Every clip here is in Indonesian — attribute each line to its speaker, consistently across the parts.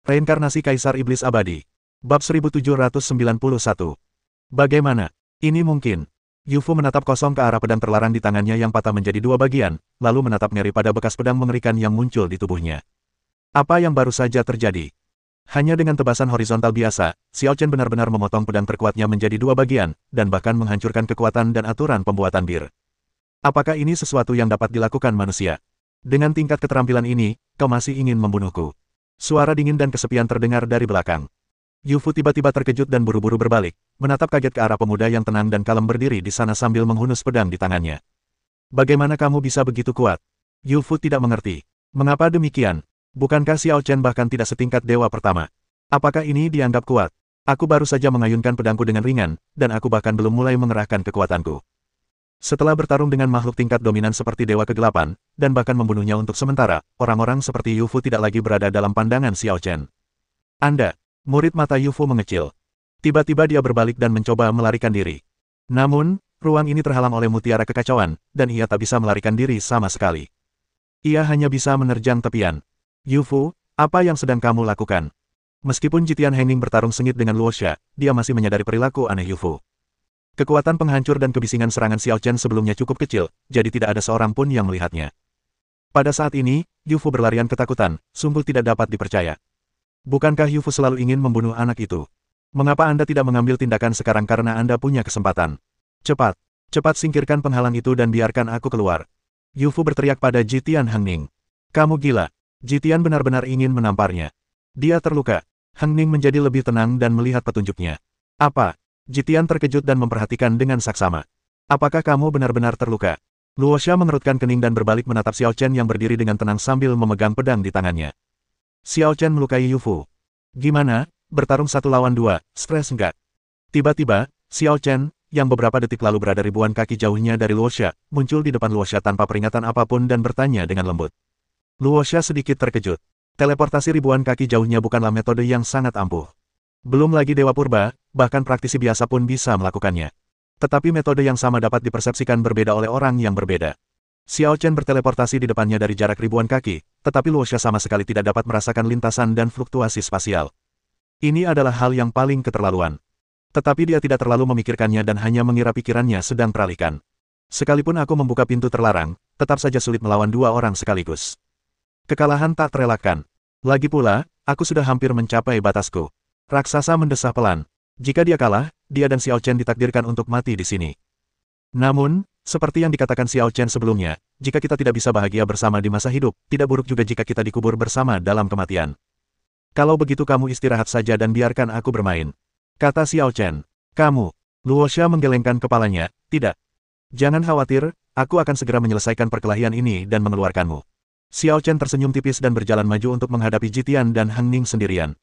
Speaker 1: Reinkarnasi Kaisar Iblis Abadi. Bab 1791. Bagaimana? Ini mungkin. Yufu menatap kosong ke arah pedang terlarang di tangannya yang patah menjadi dua bagian, lalu menatap ngeri pada bekas pedang mengerikan yang muncul di tubuhnya. Apa yang baru saja terjadi? Hanya dengan tebasan horizontal biasa, Xiao Chen benar-benar memotong pedang terkuatnya menjadi dua bagian, dan bahkan menghancurkan kekuatan dan aturan pembuatan bir. Apakah ini sesuatu yang dapat dilakukan manusia? Dengan tingkat keterampilan ini, kau masih ingin membunuhku? Suara dingin dan kesepian terdengar dari belakang. Yufu tiba-tiba terkejut dan buru-buru berbalik, menatap kaget ke arah pemuda yang tenang dan kalem berdiri di sana sambil menghunus pedang di tangannya. Bagaimana kamu bisa begitu kuat? Yufu tidak mengerti. Mengapa demikian? Bukankah Xiao Chen bahkan tidak setingkat dewa pertama? Apakah ini dianggap kuat? Aku baru saja mengayunkan pedangku dengan ringan, dan aku bahkan belum mulai mengerahkan kekuatanku. Setelah bertarung dengan makhluk tingkat dominan seperti Dewa Kegelapan, dan bahkan membunuhnya untuk sementara, orang-orang seperti Yufu tidak lagi berada dalam pandangan Xiao Chen. Anda, murid mata Yufu mengecil. Tiba-tiba dia berbalik dan mencoba melarikan diri. Namun, ruang ini terhalang oleh mutiara kekacauan, dan ia tak bisa melarikan diri sama sekali. Ia hanya bisa menerjang tepian. Yufu, apa yang sedang kamu lakukan? Meskipun Jitian Hengning bertarung sengit dengan Luosha, dia masih menyadari perilaku aneh Yufu. Kekuatan penghancur dan kebisingan serangan Xiao Chen sebelumnya cukup kecil, jadi tidak ada seorang pun yang melihatnya. Pada saat ini, Yufu berlarian ketakutan, sungguh tidak dapat dipercaya. Bukankah Yufu selalu ingin membunuh anak itu? Mengapa Anda tidak mengambil tindakan sekarang karena Anda punya kesempatan? Cepat, cepat singkirkan penghalang itu dan biarkan aku keluar. Yufu berteriak pada Jitian Hengning. Kamu gila. Jitian benar-benar ingin menamparnya. Dia terluka. Hengning menjadi lebih tenang dan melihat petunjuknya. Apa? Jitian terkejut dan memperhatikan dengan saksama. Apakah kamu benar-benar terluka? Luosha mengerutkan kening dan berbalik menatap Xiao Chen yang berdiri dengan tenang sambil memegang pedang di tangannya. Xiao Chen melukai Yufu. Gimana? Bertarung 1 lawan 2, stres enggak? Tiba-tiba, Xiao Chen, yang beberapa detik lalu berada ribuan kaki jauhnya dari Luosha, muncul di depan Luosha tanpa peringatan apapun dan bertanya dengan lembut. Luosha sedikit terkejut. Teleportasi ribuan kaki jauhnya bukanlah metode yang sangat ampuh. Belum lagi Dewa Purba, bahkan praktisi biasa pun bisa melakukannya. Tetapi metode yang sama dapat dipersepsikan berbeda oleh orang yang berbeda. Xiao Chen berteleportasi di depannya dari jarak ribuan kaki, tetapi Luosha sama sekali tidak dapat merasakan lintasan dan fluktuasi spasial. Ini adalah hal yang paling keterlaluan. Tetapi dia tidak terlalu memikirkannya dan hanya mengira pikirannya sedang teralihkan. Sekalipun aku membuka pintu terlarang, tetap saja sulit melawan dua orang sekaligus. Kekalahan tak terelakkan. Lagi pula, aku sudah hampir mencapai batasku. Raksasa mendesah pelan. Jika dia kalah, dia dan Xiao Chen ditakdirkan untuk mati di sini. Namun, seperti yang dikatakan Xiao Chen sebelumnya, jika kita tidak bisa bahagia bersama di masa hidup, tidak buruk juga jika kita dikubur bersama dalam kematian. Kalau begitu kamu istirahat saja dan biarkan aku bermain. Kata Xiao Chen. Kamu. Luosha menggelengkan kepalanya, tidak. Jangan khawatir, aku akan segera menyelesaikan perkelahian ini dan mengeluarkanmu. Xiao Chen tersenyum tipis dan berjalan maju untuk menghadapi Jitian dan Hengning sendirian.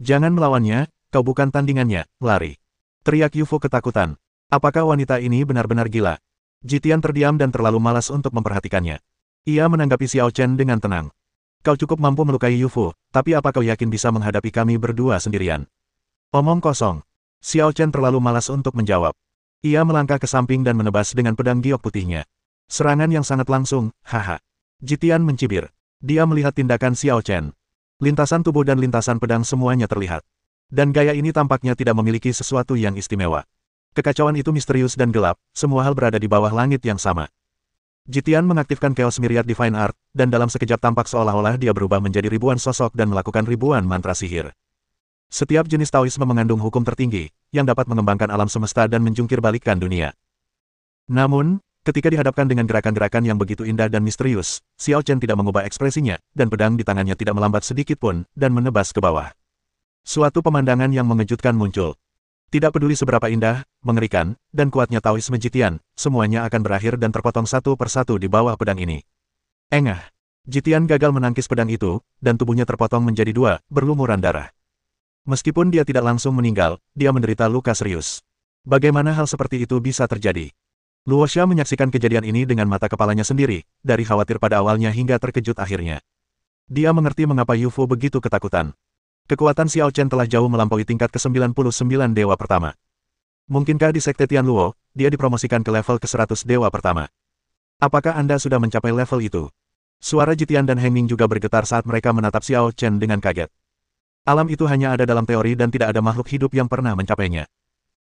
Speaker 1: Jangan melawannya, kau bukan tandingannya, lari. Teriak Yufu ketakutan. Apakah wanita ini benar-benar gila? Jitian terdiam dan terlalu malas untuk memperhatikannya. Ia menanggapi Xiao Chen dengan tenang. Kau cukup mampu melukai Yufu, tapi apa kau yakin bisa menghadapi kami berdua sendirian? Omong kosong. Xiao Chen terlalu malas untuk menjawab. Ia melangkah ke samping dan menebas dengan pedang giok putihnya. Serangan yang sangat langsung, haha. Jitian mencibir. Dia melihat tindakan Xiao Chen. Lintasan tubuh dan lintasan pedang semuanya terlihat. Dan gaya ini tampaknya tidak memiliki sesuatu yang istimewa. Kekacauan itu misterius dan gelap, semua hal berada di bawah langit yang sama. Jitian mengaktifkan Chaos Myriad Divine Art, dan dalam sekejap tampak seolah-olah dia berubah menjadi ribuan sosok dan melakukan ribuan mantra sihir. Setiap jenis Taoisme mengandung hukum tertinggi, yang dapat mengembangkan alam semesta dan menjungkir balikkan dunia. Namun, ketika dihadapkan dengan gerakan-gerakan yang begitu indah dan misterius, Xiao Chen tidak mengubah ekspresinya, dan pedang di tangannya tidak melambat sedikit pun, dan menebas ke bawah. Suatu pemandangan yang mengejutkan muncul. Tidak peduli seberapa indah, mengerikan, dan kuatnya Taoisme Jitian, semuanya akan berakhir dan terpotong satu persatu di bawah pedang ini. Engah. Jitian gagal menangkis pedang itu, dan tubuhnya terpotong menjadi dua, berlumuran darah. Meskipun dia tidak langsung meninggal, dia menderita luka serius. Bagaimana hal seperti itu bisa terjadi? Luosha menyaksikan kejadian ini dengan mata kepalanya sendiri, dari khawatir pada awalnya hingga terkejut akhirnya. Dia mengerti mengapa Yufu begitu ketakutan. Kekuatan Xiao Chen telah jauh melampaui tingkat ke-99 dewa pertama. Mungkinkah di Sekte Tianluo, dia dipromosikan ke level ke-100 dewa pertama? Apakah Anda sudah mencapai level itu? Suara Jitian dan Hengning juga bergetar saat mereka menatap Xiao Chen dengan kaget. Alam itu hanya ada dalam teori dan tidak ada makhluk hidup yang pernah mencapainya.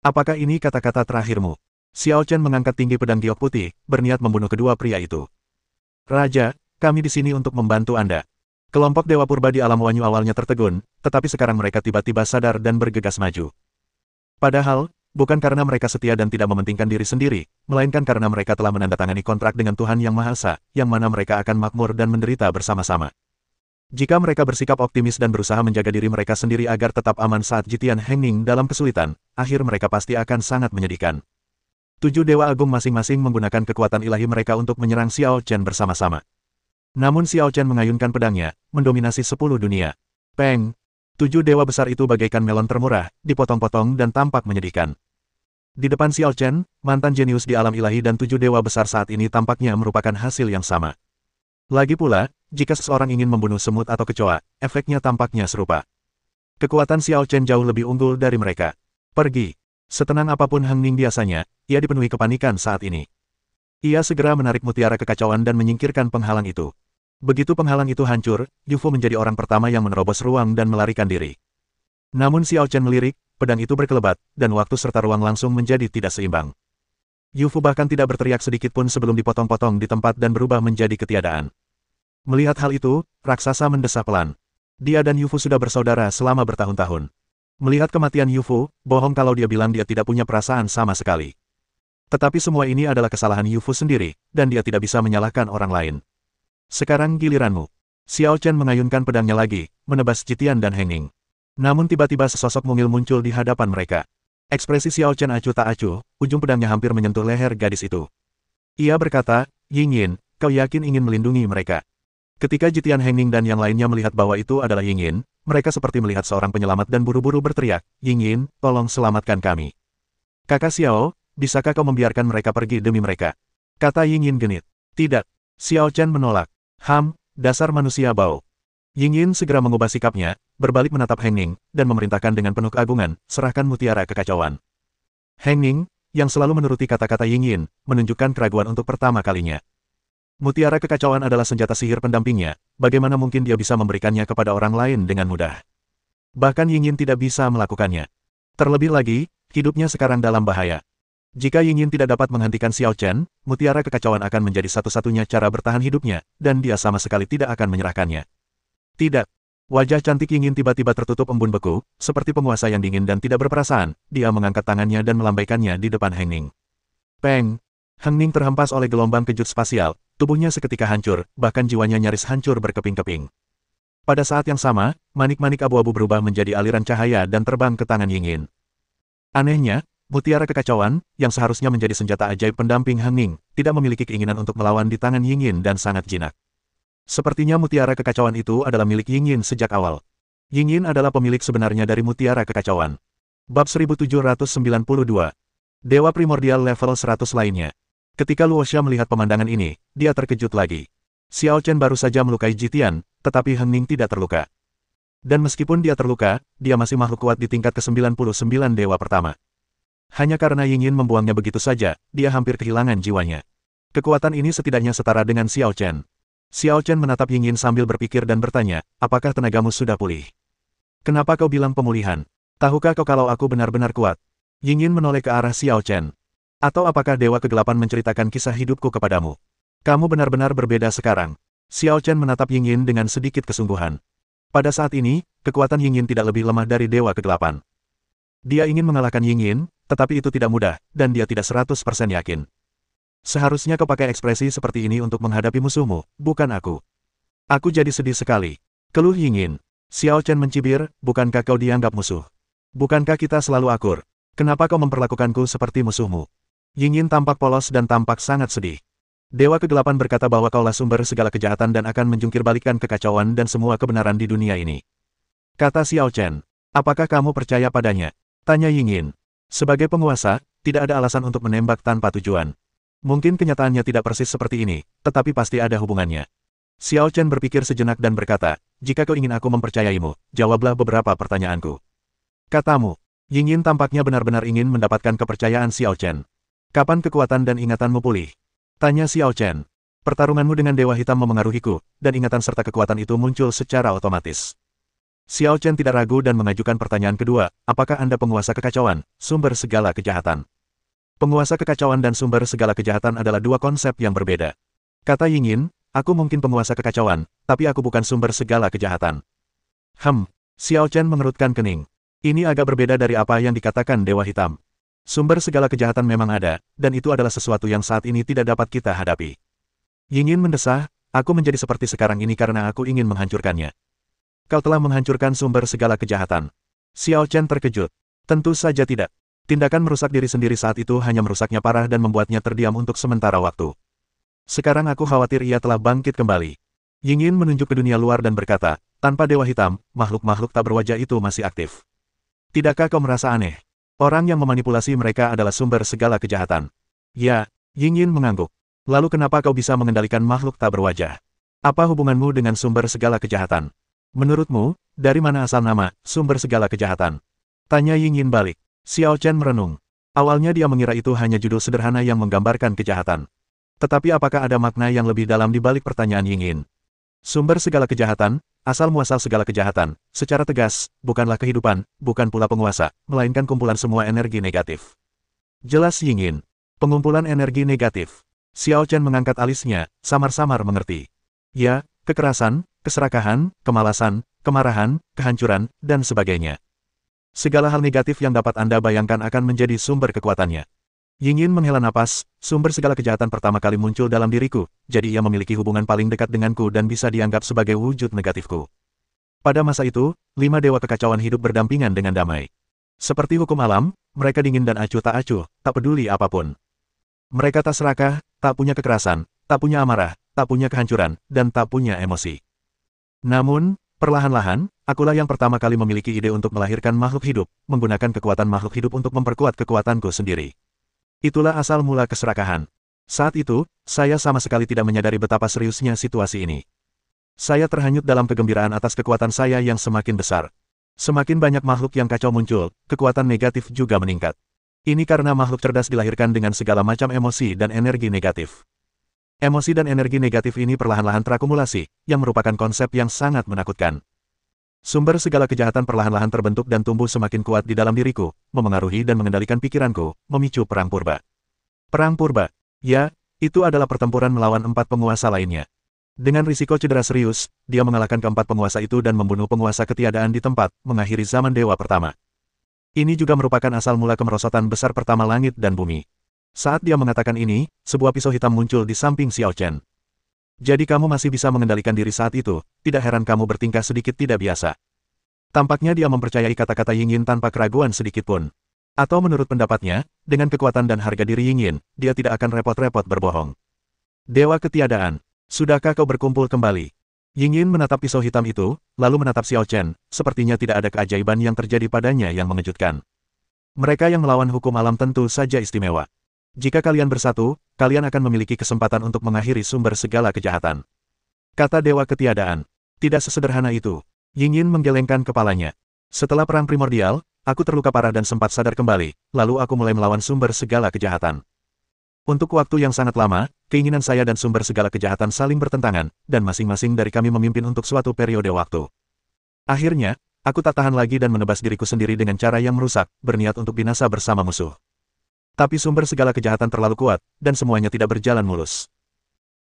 Speaker 1: Apakah ini kata-kata terakhirmu? Xiao Chen mengangkat tinggi pedang giok putih, berniat membunuh kedua pria itu. Raja, kami di sini untuk membantu Anda. Kelompok Dewa Purba di alam Wanyu awalnya tertegun, tetapi sekarang mereka tiba-tiba sadar dan bergegas maju. Padahal, bukan karena mereka setia dan tidak mementingkan diri sendiri, melainkan karena mereka telah menandatangani kontrak dengan Tuhan Yang Maha Esa, yang mana mereka akan makmur dan menderita bersama-sama. Jika mereka bersikap optimis dan berusaha menjaga diri mereka sendiri agar tetap aman saat Jitian Hengning dalam kesulitan, akhir mereka pasti akan sangat menyedihkan. 7 Dewa Agung masing-masing menggunakan kekuatan ilahi mereka untuk menyerang Xiao Chen bersama-sama. Namun Xiao Chen mengayunkan pedangnya, mendominasi 10 dunia. Peng! 7 dewa besar itu bagaikan melon termurah, dipotong-potong dan tampak menyedihkan. Di depan Xiao Chen, mantan jenius di alam ilahi dan 7 dewa besar saat ini tampaknya merupakan hasil yang sama. Lagi pula, jika seseorang ingin membunuh semut atau kecoa, efeknya tampaknya serupa. Kekuatan Xiao Chen jauh lebih unggul dari mereka. Pergi. Setenang apapun Heng Ning biasanya, ia dipenuhi kepanikan saat ini. Ia segera menarik mutiara kekacauan dan menyingkirkan penghalang itu. Begitu penghalang itu hancur, Yu Fu menjadi orang pertama yang menerobos ruang dan melarikan diri. Namun Xiao Chen melirik, pedang itu berkelebat, dan waktu serta ruang langsung menjadi tidak seimbang. Yu Fu bahkan tidak berteriak sedikit pun sebelum dipotong-potong di tempat dan berubah menjadi ketiadaan. Melihat hal itu, raksasa mendesah pelan. Dia dan Yu Fu sudah bersaudara selama bertahun-tahun. Melihat kematian Yu Fu, bohong kalau dia bilang dia tidak punya perasaan sama sekali. Tetapi semua ini adalah kesalahan Yu Fu sendiri, dan dia tidak bisa menyalahkan orang lain. Sekarang giliranmu. Xiao Chen mengayunkan pedangnya lagi, menebas Jitian dan Hengning. Namun tiba-tiba sesosok mungil muncul di hadapan mereka. Ekspresi Xiao Chen acuh tak acuh, ujung pedangnya hampir menyentuh leher gadis itu. Ia berkata, Yingyin, kau yakin ingin melindungi mereka? Ketika Jitian Hengning dan yang lainnya melihat bahwa itu adalah Yingyin, mereka seperti melihat seorang penyelamat dan buru-buru berteriak, Yingyin, tolong selamatkan kami. Kakak Xiao, bisakah kau membiarkan mereka pergi demi mereka? Kata Yingyin genit. Tidak. Xiao Chen menolak. Dasar manusia bau. Yingyin segera mengubah sikapnya, berbalik menatap Hengning, dan memerintahkan dengan penuh keagungan, serahkan mutiara kekacauan. Hengning, yang selalu menuruti kata-kata Yingyin, menunjukkan keraguan untuk pertama kalinya. Mutiara kekacauan adalah senjata sihir pendampingnya, bagaimana mungkin dia bisa memberikannya kepada orang lain dengan mudah. Bahkan Yingyin tidak bisa melakukannya. Terlebih lagi, hidupnya sekarang dalam bahaya. Jika Yingyin tidak dapat menghentikan Xiao Chen, mutiara kekacauan akan menjadi satu-satunya cara bertahan hidupnya, dan dia sama sekali tidak akan menyerahkannya. Tidak. Wajah cantik Yingyin tiba-tiba tertutup embun beku, seperti penguasa yang dingin dan tidak berperasaan, dia mengangkat tangannya dan melambaikannya di depan Hengning. Peng! Hengning terhempas oleh gelombang kejut spasial, tubuhnya seketika hancur, bahkan jiwanya nyaris hancur berkeping-keping. Pada saat yang sama, manik-manik abu-abu berubah menjadi aliran cahaya dan terbang ke tangan Yingyin. Anehnya, mutiara kekacauan, yang seharusnya menjadi senjata ajaib pendamping Hengning, tidak memiliki keinginan untuk melawan di tangan Yingyin dan sangat jinak. Sepertinya mutiara kekacauan itu adalah milik Yingyin sejak awal. Yingyin adalah pemilik sebenarnya dari mutiara kekacauan. Bab 1792. Dewa Primordial level 100 lainnya. Ketika Luosha melihat pemandangan ini, dia terkejut lagi. Xiao Chen baru saja melukai Jitian, tetapi Hengning tidak terluka. Dan meskipun dia terluka, dia masih makhluk kuat di tingkat ke-99 dewa pertama. Hanya karena Yingyin membuangnya begitu saja, dia hampir kehilangan jiwanya. Kekuatan ini setidaknya setara dengan Xiao Chen. Xiao Chen menatap Yingyin sambil berpikir dan bertanya, apakah tenagamu sudah pulih? Kenapa kau bilang pemulihan? Tahukah kau kalau aku benar-benar kuat? Yingyin menoleh ke arah Xiao Chen. Atau apakah Dewa Kegelapan menceritakan kisah hidupku kepadamu? Kamu benar-benar berbeda sekarang. Xiao Chen menatap Yingyin dengan sedikit kesungguhan. Pada saat ini, kekuatan Yingyin tidak lebih lemah dari Dewa Kegelapan. Dia ingin mengalahkan Yingyin, tetapi itu tidak mudah, dan dia tidak 100% yakin. Seharusnya kau pakai ekspresi seperti ini untuk menghadapi musuhmu, bukan aku. Aku jadi sedih sekali. Keluh Yingyin. Xiao Chen mencibir, bukankah kau dianggap musuh? Bukankah kita selalu akur? Kenapa kau memperlakukanku seperti musuhmu? Yingyin tampak polos dan tampak sangat sedih. Dewa Kegelapan berkata bahwa kaulah sumber segala kejahatan dan akan menjungkir-balikan kekacauan dan semua kebenaran di dunia ini. Kata Xiao Chen. Apakah kamu percaya padanya? Tanya Yingyin. Sebagai penguasa, tidak ada alasan untuk menembak tanpa tujuan. Mungkin kenyataannya tidak persis seperti ini, tetapi pasti ada hubungannya. Xiao Chen berpikir sejenak dan berkata, jika kau ingin aku mempercayaimu, jawablah beberapa pertanyaanku. Katamu. Yingyin tampaknya benar-benar ingin mendapatkan kepercayaan Xiao Chen. Kapan kekuatan dan ingatanmu pulih? Tanya Xiao Chen. Pertarunganmu dengan Dewa Hitam memengaruhiku, dan ingatan serta kekuatan itu muncul secara otomatis. Xiao Chen tidak ragu dan mengajukan pertanyaan kedua, apakah Anda penguasa kekacauan, sumber segala kejahatan? Penguasa kekacauan dan sumber segala kejahatan adalah dua konsep yang berbeda. Kata Yingyin, aku mungkin penguasa kekacauan, tapi aku bukan sumber segala kejahatan. Xiao Chen mengerutkan kening. Ini agak berbeda dari apa yang dikatakan Dewa Hitam. Sumber segala kejahatan memang ada, dan itu adalah sesuatu yang saat ini tidak dapat kita hadapi. Yingyin mendesah, aku menjadi seperti sekarang ini karena aku ingin menghancurkannya. Kau telah menghancurkan sumber segala kejahatan. Xiao Chen terkejut. Tentu saja tidak. Tindakan merusak diri sendiri saat itu hanya merusaknya parah dan membuatnya terdiam untuk sementara waktu. Sekarang aku khawatir ia telah bangkit kembali. Yingyin menunjuk ke dunia luar dan berkata, tanpa Dewa Hitam, makhluk-makhluk tak berwajah itu masih aktif. Tidakkah kau merasa aneh? Orang yang memanipulasi mereka adalah sumber segala kejahatan. Ya, Yingyin mengangguk. Lalu kenapa kau bisa mengendalikan makhluk tak berwajah? Apa hubunganmu dengan sumber segala kejahatan? Menurutmu, dari mana asal nama, sumber segala kejahatan? Tanya Yingyin balik. Xiao Chen merenung. Awalnya dia mengira itu hanya judul sederhana yang menggambarkan kejahatan. Tetapi apakah ada makna yang lebih dalam di balik pertanyaan Yingyin? Sumber segala kejahatan, asal-muasal segala kejahatan, secara tegas, bukanlah kehidupan, bukan pula penguasa, melainkan kumpulan semua energi negatif. Jelas Yingyin. Pengumpulan energi negatif. Xiao Chen mengangkat alisnya, samar-samar mengerti. Ya, kekerasan, keserakahan, kemalasan, kemarahan, kehancuran, dan sebagainya. Segala hal negatif yang dapat Anda bayangkan akan menjadi sumber kekuatannya. Yingyin menghela napas, sumber segala kejahatan pertama kali muncul dalam diriku, jadi ia memiliki hubungan paling dekat denganku dan bisa dianggap sebagai wujud negatifku. Pada masa itu, 5 dewa kekacauan hidup berdampingan dengan damai. Seperti hukum alam, mereka dingin dan acuh tak acuh, tak peduli apapun. Mereka tak serakah, tak punya kekerasan, tak punya amarah, tak punya kehancuran, dan tak punya emosi. Namun, perlahan-lahan, akulah yang pertama kali memiliki ide untuk melahirkan makhluk hidup, menggunakan kekuatan makhluk hidup untuk memperkuat kekuatanku sendiri. Itulah asal mula keserakahan. Saat itu, saya sama sekali tidak menyadari betapa seriusnya situasi ini. Saya terhanyut dalam kegembiraan atas kekuatan saya yang semakin besar. Semakin banyak makhluk yang kacau muncul, kekuatan negatif juga meningkat. Ini karena makhluk cerdas dilahirkan dengan segala macam emosi dan energi negatif. Emosi dan energi negatif ini perlahan-lahan terakumulasi, yang merupakan konsep yang sangat menakutkan. Sumber segala kejahatan perlahan-lahan terbentuk dan tumbuh semakin kuat di dalam diriku, memengaruhi dan mengendalikan pikiranku, memicu perang purba. Perang purba, ya, itu adalah pertempuran melawan 4 penguasa lainnya. Dengan risiko cedera serius, dia mengalahkan keempat penguasa itu dan membunuh penguasa ketiadaan di tempat, mengakhiri zaman dewa pertama. Ini juga merupakan asal mula kemerosotan besar pertama langit dan bumi. Saat dia mengatakan ini, sebuah pisau hitam muncul di samping Xiao Chen. Jadi kamu masih bisa mengendalikan diri saat itu, tidak heran kamu bertingkah sedikit tidak biasa. Tampaknya dia mempercayai kata-kata Yingyin tanpa keraguan sedikitpun. Atau menurut pendapatnya, dengan kekuatan dan harga diri Yingyin, dia tidak akan repot-repot berbohong. Dewa ketiadaan, sudahkah kau berkumpul kembali? Yingyin menatap pisau hitam itu, lalu menatap Xiao Chen, sepertinya tidak ada keajaiban yang terjadi padanya yang mengejutkan. Mereka yang melawan hukum alam tentu saja istimewa. Jika kalian bersatu, kalian akan memiliki kesempatan untuk mengakhiri sumber segala kejahatan. Kata Dewa Ketiadaan. Tidak sesederhana itu. Yingyin menggelengkan kepalanya. Setelah perang primordial, aku terluka parah dan sempat sadar kembali, lalu aku mulai melawan sumber segala kejahatan. Untuk waktu yang sangat lama, keinginan saya dan sumber segala kejahatan saling bertentangan, dan masing-masing dari kami memimpin untuk suatu periode waktu. Akhirnya, aku tak tahan lagi dan menebas diriku sendiri dengan cara yang merusak, berniat untuk binasa bersama musuh. Tapi sumber segala kejahatan terlalu kuat, dan semuanya tidak berjalan mulus.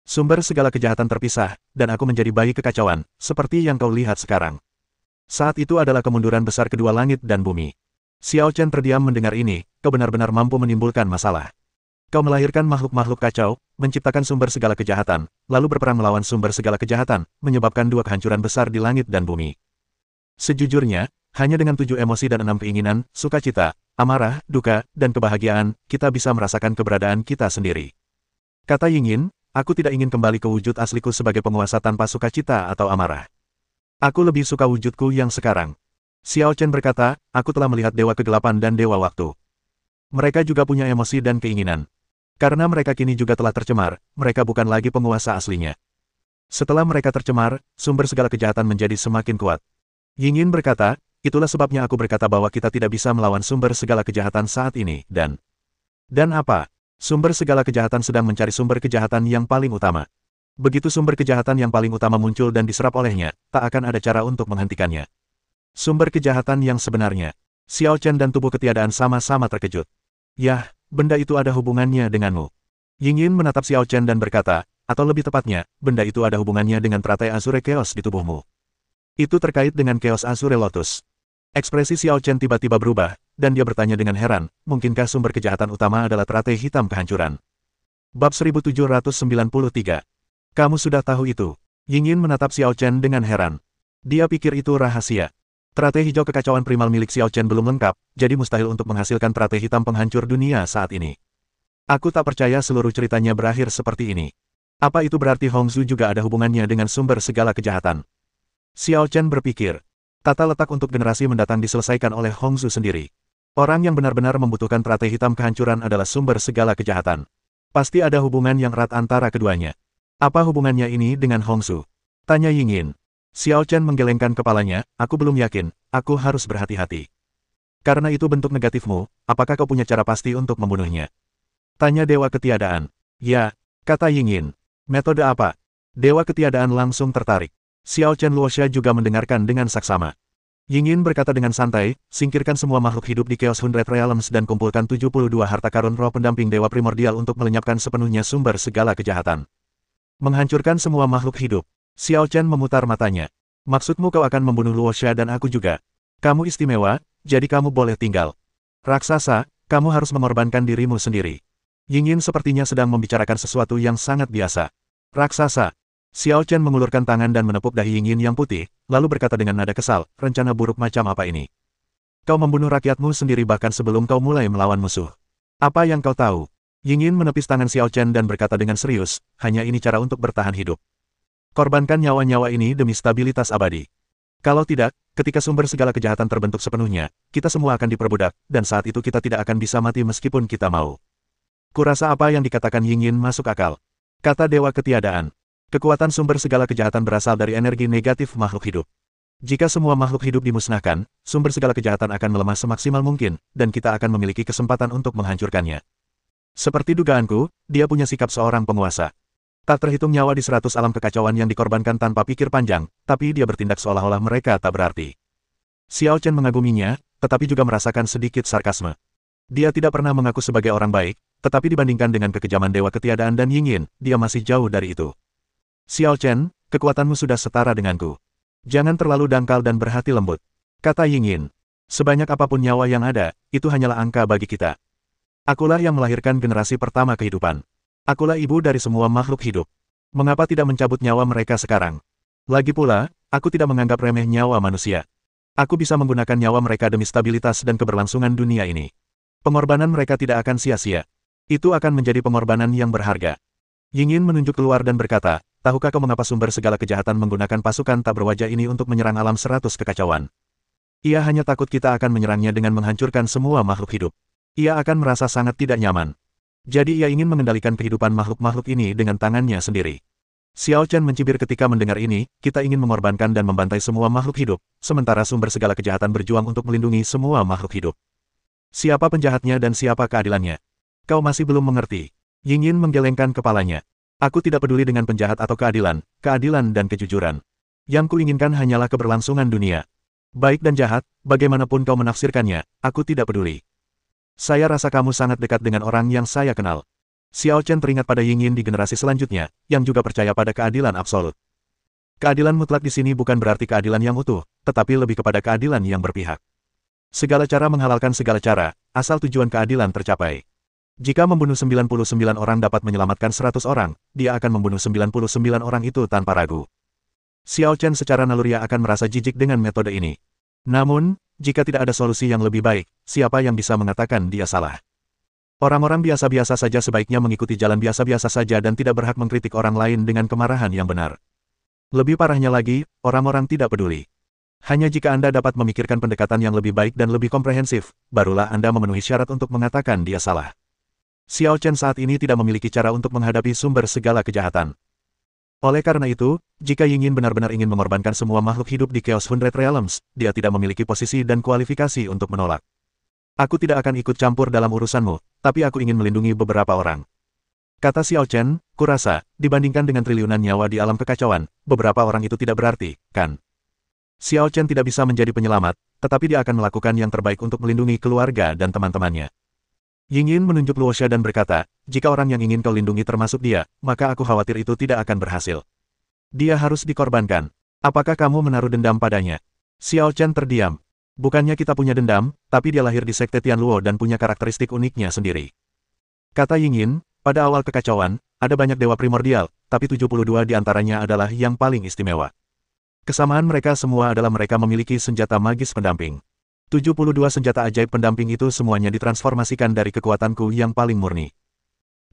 Speaker 1: Sumber segala kejahatan terpisah, dan aku menjadi bayi kekacauan, seperti yang kau lihat sekarang. Saat itu adalah kemunduran besar kedua langit dan bumi. Xiao Chen terdiam mendengar ini, kau benar-benar mampu menimbulkan masalah. Kau melahirkan makhluk-makhluk kacau, menciptakan sumber segala kejahatan, lalu berperang melawan sumber segala kejahatan, menyebabkan 2 kehancuran besar di langit dan bumi. Sejujurnya, hanya dengan 7 emosi dan 6 keinginan, sukacita, amarah, duka, dan kebahagiaan, kita bisa merasakan keberadaan kita sendiri. Kata Yingyin, aku tidak ingin kembali ke wujud asliku sebagai penguasa tanpa sukacita atau amarah. Aku lebih suka wujudku yang sekarang. Xiao Chen berkata, aku telah melihat dewa kegelapan dan dewa waktu. Mereka juga punya emosi dan keinginan. Karena mereka kini juga telah tercemar, mereka bukan lagi penguasa aslinya. Setelah mereka tercemar, sumber segala kejahatan menjadi semakin kuat. Yingyin berkata, itulah sebabnya aku berkata bahwa kita tidak bisa melawan sumber segala kejahatan saat ini, dan apa? Sumber segala kejahatan sedang mencari sumber kejahatan yang paling utama. Begitu sumber kejahatan yang paling utama muncul dan diserap olehnya, tak akan ada cara untuk menghentikannya. Sumber kejahatan yang sebenarnya. Xiao Chen dan tubuh ketiadaan sama-sama terkejut. Yah, benda itu ada hubungannya denganmu. Yingyin menatap Xiao Chen dan berkata, atau lebih tepatnya, benda itu ada hubungannya dengan teratai Azure Chaos di tubuhmu. Itu terkait dengan Chaos Azure Lotus. Ekspresi Xiao Chen tiba-tiba berubah, dan dia bertanya dengan heran, mungkinkah sumber kejahatan utama adalah teratai hitam kehancuran? Bab 1793. Kamu sudah tahu itu. Yingyin menatap Xiao Chen dengan heran. Dia pikir itu rahasia. Teratai hijau kekacauan primal milik Xiao Chen belum lengkap, jadi mustahil untuk menghasilkan teratai hitam penghancur dunia saat ini. Aku tak percaya seluruh ceritanya berakhir seperti ini. Apa itu berarti Hongzhu juga ada hubungannya dengan sumber segala kejahatan? Xiao Chen berpikir. Tata letak untuk generasi mendatang diselesaikan oleh Hongzhu sendiri. Orang yang benar-benar membutuhkan teratai hitam kehancuran adalah sumber segala kejahatan. Pasti ada hubungan yang erat antara keduanya. Apa hubungannya ini dengan Hongzhu? Tanya Yingyin. Xiao Chen menggelengkan kepalanya, aku belum yakin, aku harus berhati-hati. Karena itu bentuk negatifmu, apakah kau punya cara pasti untuk membunuhnya? Tanya Dewa Ketiadaan. Ya, kata Yingyin. Metode apa? Dewa Ketiadaan langsung tertarik. Xiao Chen Luoxia juga mendengarkan dengan saksama. Yingyin berkata dengan santai, singkirkan semua makhluk hidup di Chaos Hundred Realms dan kumpulkan 72 harta karun roh pendamping Dewa Primordial untuk melenyapkan sepenuhnya sumber segala kejahatan. Menghancurkan semua makhluk hidup. Xiao Chen memutar matanya. Maksudmu kau akan membunuh Luoxia dan aku juga? Kamu istimewa, jadi kamu boleh tinggal. Raksasa, kamu harus mengorbankan dirimu sendiri. Yingyin sepertinya sedang membicarakan sesuatu yang sangat biasa. Raksasa. Xiao Chen mengulurkan tangan dan menepuk dahi Yingyin yang putih, lalu berkata dengan nada kesal, rencana buruk macam apa ini? Kau membunuh rakyatmu sendiri bahkan sebelum kau mulai melawan musuh. Apa yang kau tahu? Yingyin menepis tangan Xiao Chen dan berkata dengan serius, hanya ini cara untuk bertahan hidup. Korbankan nyawa-nyawa ini demi stabilitas abadi. Kalau tidak, ketika sumber segala kejahatan terbentuk sepenuhnya, kita semua akan diperbudak, dan saat itu kita tidak akan bisa mati meskipun kita mau. Kurasa apa yang dikatakan Yingyin masuk akal. Kata Dewa Ketiadaan. Kekuatan sumber segala kejahatan berasal dari energi negatif makhluk hidup. Jika semua makhluk hidup dimusnahkan, sumber segala kejahatan akan melemah semaksimal mungkin, dan kita akan memiliki kesempatan untuk menghancurkannya. Seperti dugaanku, dia punya sikap seorang penguasa. Tak terhitung nyawa di 100 alam kekacauan yang dikorbankan tanpa pikir panjang, tapi dia bertindak seolah-olah mereka tak berarti. Xiao Chen mengaguminya, tetapi juga merasakan sedikit sarkasme. Dia tidak pernah mengaku sebagai orang baik, tetapi dibandingkan dengan kekejaman Dewa Ketiadaan dan Yingyin, dia masih jauh dari itu. Xiao Chen, kekuatanmu sudah setara denganku. Jangan terlalu dangkal dan berhati lembut. Kata Yingyin. Sebanyak apapun nyawa yang ada, itu hanyalah angka bagi kita. Akulah yang melahirkan generasi pertama kehidupan. Akulah ibu dari semua makhluk hidup. Mengapa tidak mencabut nyawa mereka sekarang? Lagi pula, aku tidak menganggap remeh nyawa manusia. Aku bisa menggunakan nyawa mereka demi stabilitas dan keberlangsungan dunia ini. Pengorbanan mereka tidak akan sia-sia. Itu akan menjadi pengorbanan yang berharga. Yingyin menunjuk keluar dan berkata, tahukah kau mengapa sumber segala kejahatan menggunakan pasukan tak berwajah ini untuk menyerang alam 100 kekacauan? Ia hanya takut kita akan menyerangnya dengan menghancurkan semua makhluk hidup. Ia akan merasa sangat tidak nyaman. Jadi ia ingin mengendalikan kehidupan makhluk-makhluk ini dengan tangannya sendiri. Xiao Chen mencibir ketika mendengar ini, kita ingin mengorbankan dan membantai semua makhluk hidup, sementara sumber segala kejahatan berjuang untuk melindungi semua makhluk hidup. Siapa penjahatnya dan siapa keadilannya? Kau masih belum mengerti. Yingyin menggelengkan kepalanya. Aku tidak peduli dengan penjahat atau keadilan dan kejujuran. Yang kuinginkan hanyalah keberlangsungan dunia. Baik dan jahat, bagaimanapun kau menafsirkannya, aku tidak peduli. Saya rasa kamu sangat dekat dengan orang yang saya kenal. Xiao Chen teringat pada Yingyin di generasi selanjutnya, yang juga percaya pada keadilan absolut. Keadilan mutlak di sini bukan berarti keadilan yang utuh, tetapi lebih kepada keadilan yang berpihak. Segala cara menghalalkan segala cara, asal tujuan keadilan tercapai. Jika membunuh 99 orang dapat menyelamatkan 100 orang, dia akan membunuh 99 orang itu tanpa ragu. Xiao Chen secara naluriah akan merasa jijik dengan metode ini. Namun, jika tidak ada solusi yang lebih baik, siapa yang bisa mengatakan dia salah? Orang-orang biasa-biasa saja sebaiknya mengikuti jalan biasa-biasa saja dan tidak berhak mengkritik orang lain dengan kemarahan yang benar. Lebih parahnya lagi, orang-orang tidak peduli. Hanya jika Anda dapat memikirkan pendekatan yang lebih baik dan lebih komprehensif, barulah Anda memenuhi syarat untuk mengatakan dia salah. Xiao Chen saat ini tidak memiliki cara untuk menghadapi sumber segala kejahatan. Oleh karena itu, jika Yingyin benar-benar ingin mengorbankan semua makhluk hidup di Chaos Hundred Realms, dia tidak memiliki posisi dan kualifikasi untuk menolak. Aku tidak akan ikut campur dalam urusanmu, tapi aku ingin melindungi beberapa orang. Kata Xiao Chen, kurasa, dibandingkan dengan triliunan nyawa di alam kekacauan, beberapa orang itu tidak berarti, kan? Xiao Chen tidak bisa menjadi penyelamat, tetapi dia akan melakukan yang terbaik untuk melindungi keluarga dan teman-temannya. Yingyin menunjuk Luosha dan berkata, jika orang yang ingin kau lindungi termasuk dia, maka aku khawatir itu tidak akan berhasil. Dia harus dikorbankan. Apakah kamu menaruh dendam padanya? Xiao Chen terdiam. Bukannya kita punya dendam, tapi dia lahir di Sekte Tianluo dan punya karakteristik uniknya sendiri. Kata Yingyin, pada awal kekacauan, ada banyak dewa primordial, tapi 72 di antaranya adalah yang paling istimewa. Kesamaan mereka semua adalah mereka memiliki senjata magis pendamping. 72 senjata ajaib pendamping itu semuanya ditransformasikan dari kekuatanku yang paling murni.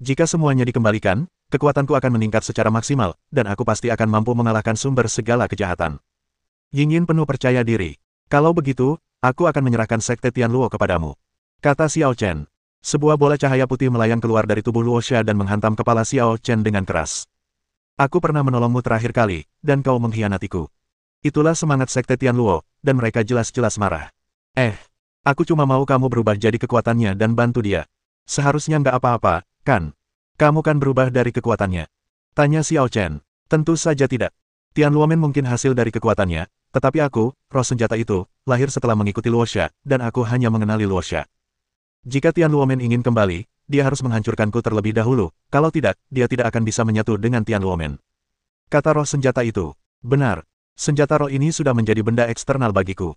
Speaker 1: Jika semuanya dikembalikan, kekuatanku akan meningkat secara maksimal, dan aku pasti akan mampu mengalahkan sumber segala kejahatan. Yingyin penuh percaya diri. Kalau begitu, aku akan menyerahkan Sekte Tianluo kepadamu. Kata Xiao Chen. Sebuah bola cahaya putih melayang keluar dari tubuh Luosha dan menghantam kepala Xiao Chen dengan keras. Aku pernah menolongmu terakhir kali, dan kau mengkhianatiku. Itulah semangat Sekte Tianluo, dan mereka jelas-jelas marah. Aku cuma mau kamu berubah jadi kekuatannya dan bantu dia. Seharusnya nggak apa-apa, kan? Kamu kan berubah dari kekuatannya? Tanya Xiao Chen. Tentu saja tidak. Tianluomen mungkin hasil dari kekuatannya, tetapi aku, roh senjata itu, lahir setelah mengikuti Luosha, dan aku hanya mengenali Luosha. Jika Tianluomen ingin kembali, dia harus menghancurkanku terlebih dahulu, kalau tidak, dia tidak akan bisa menyatu dengan Tianluomen. Kata roh senjata itu. Benar. Senjata roh ini sudah menjadi benda eksternal bagiku.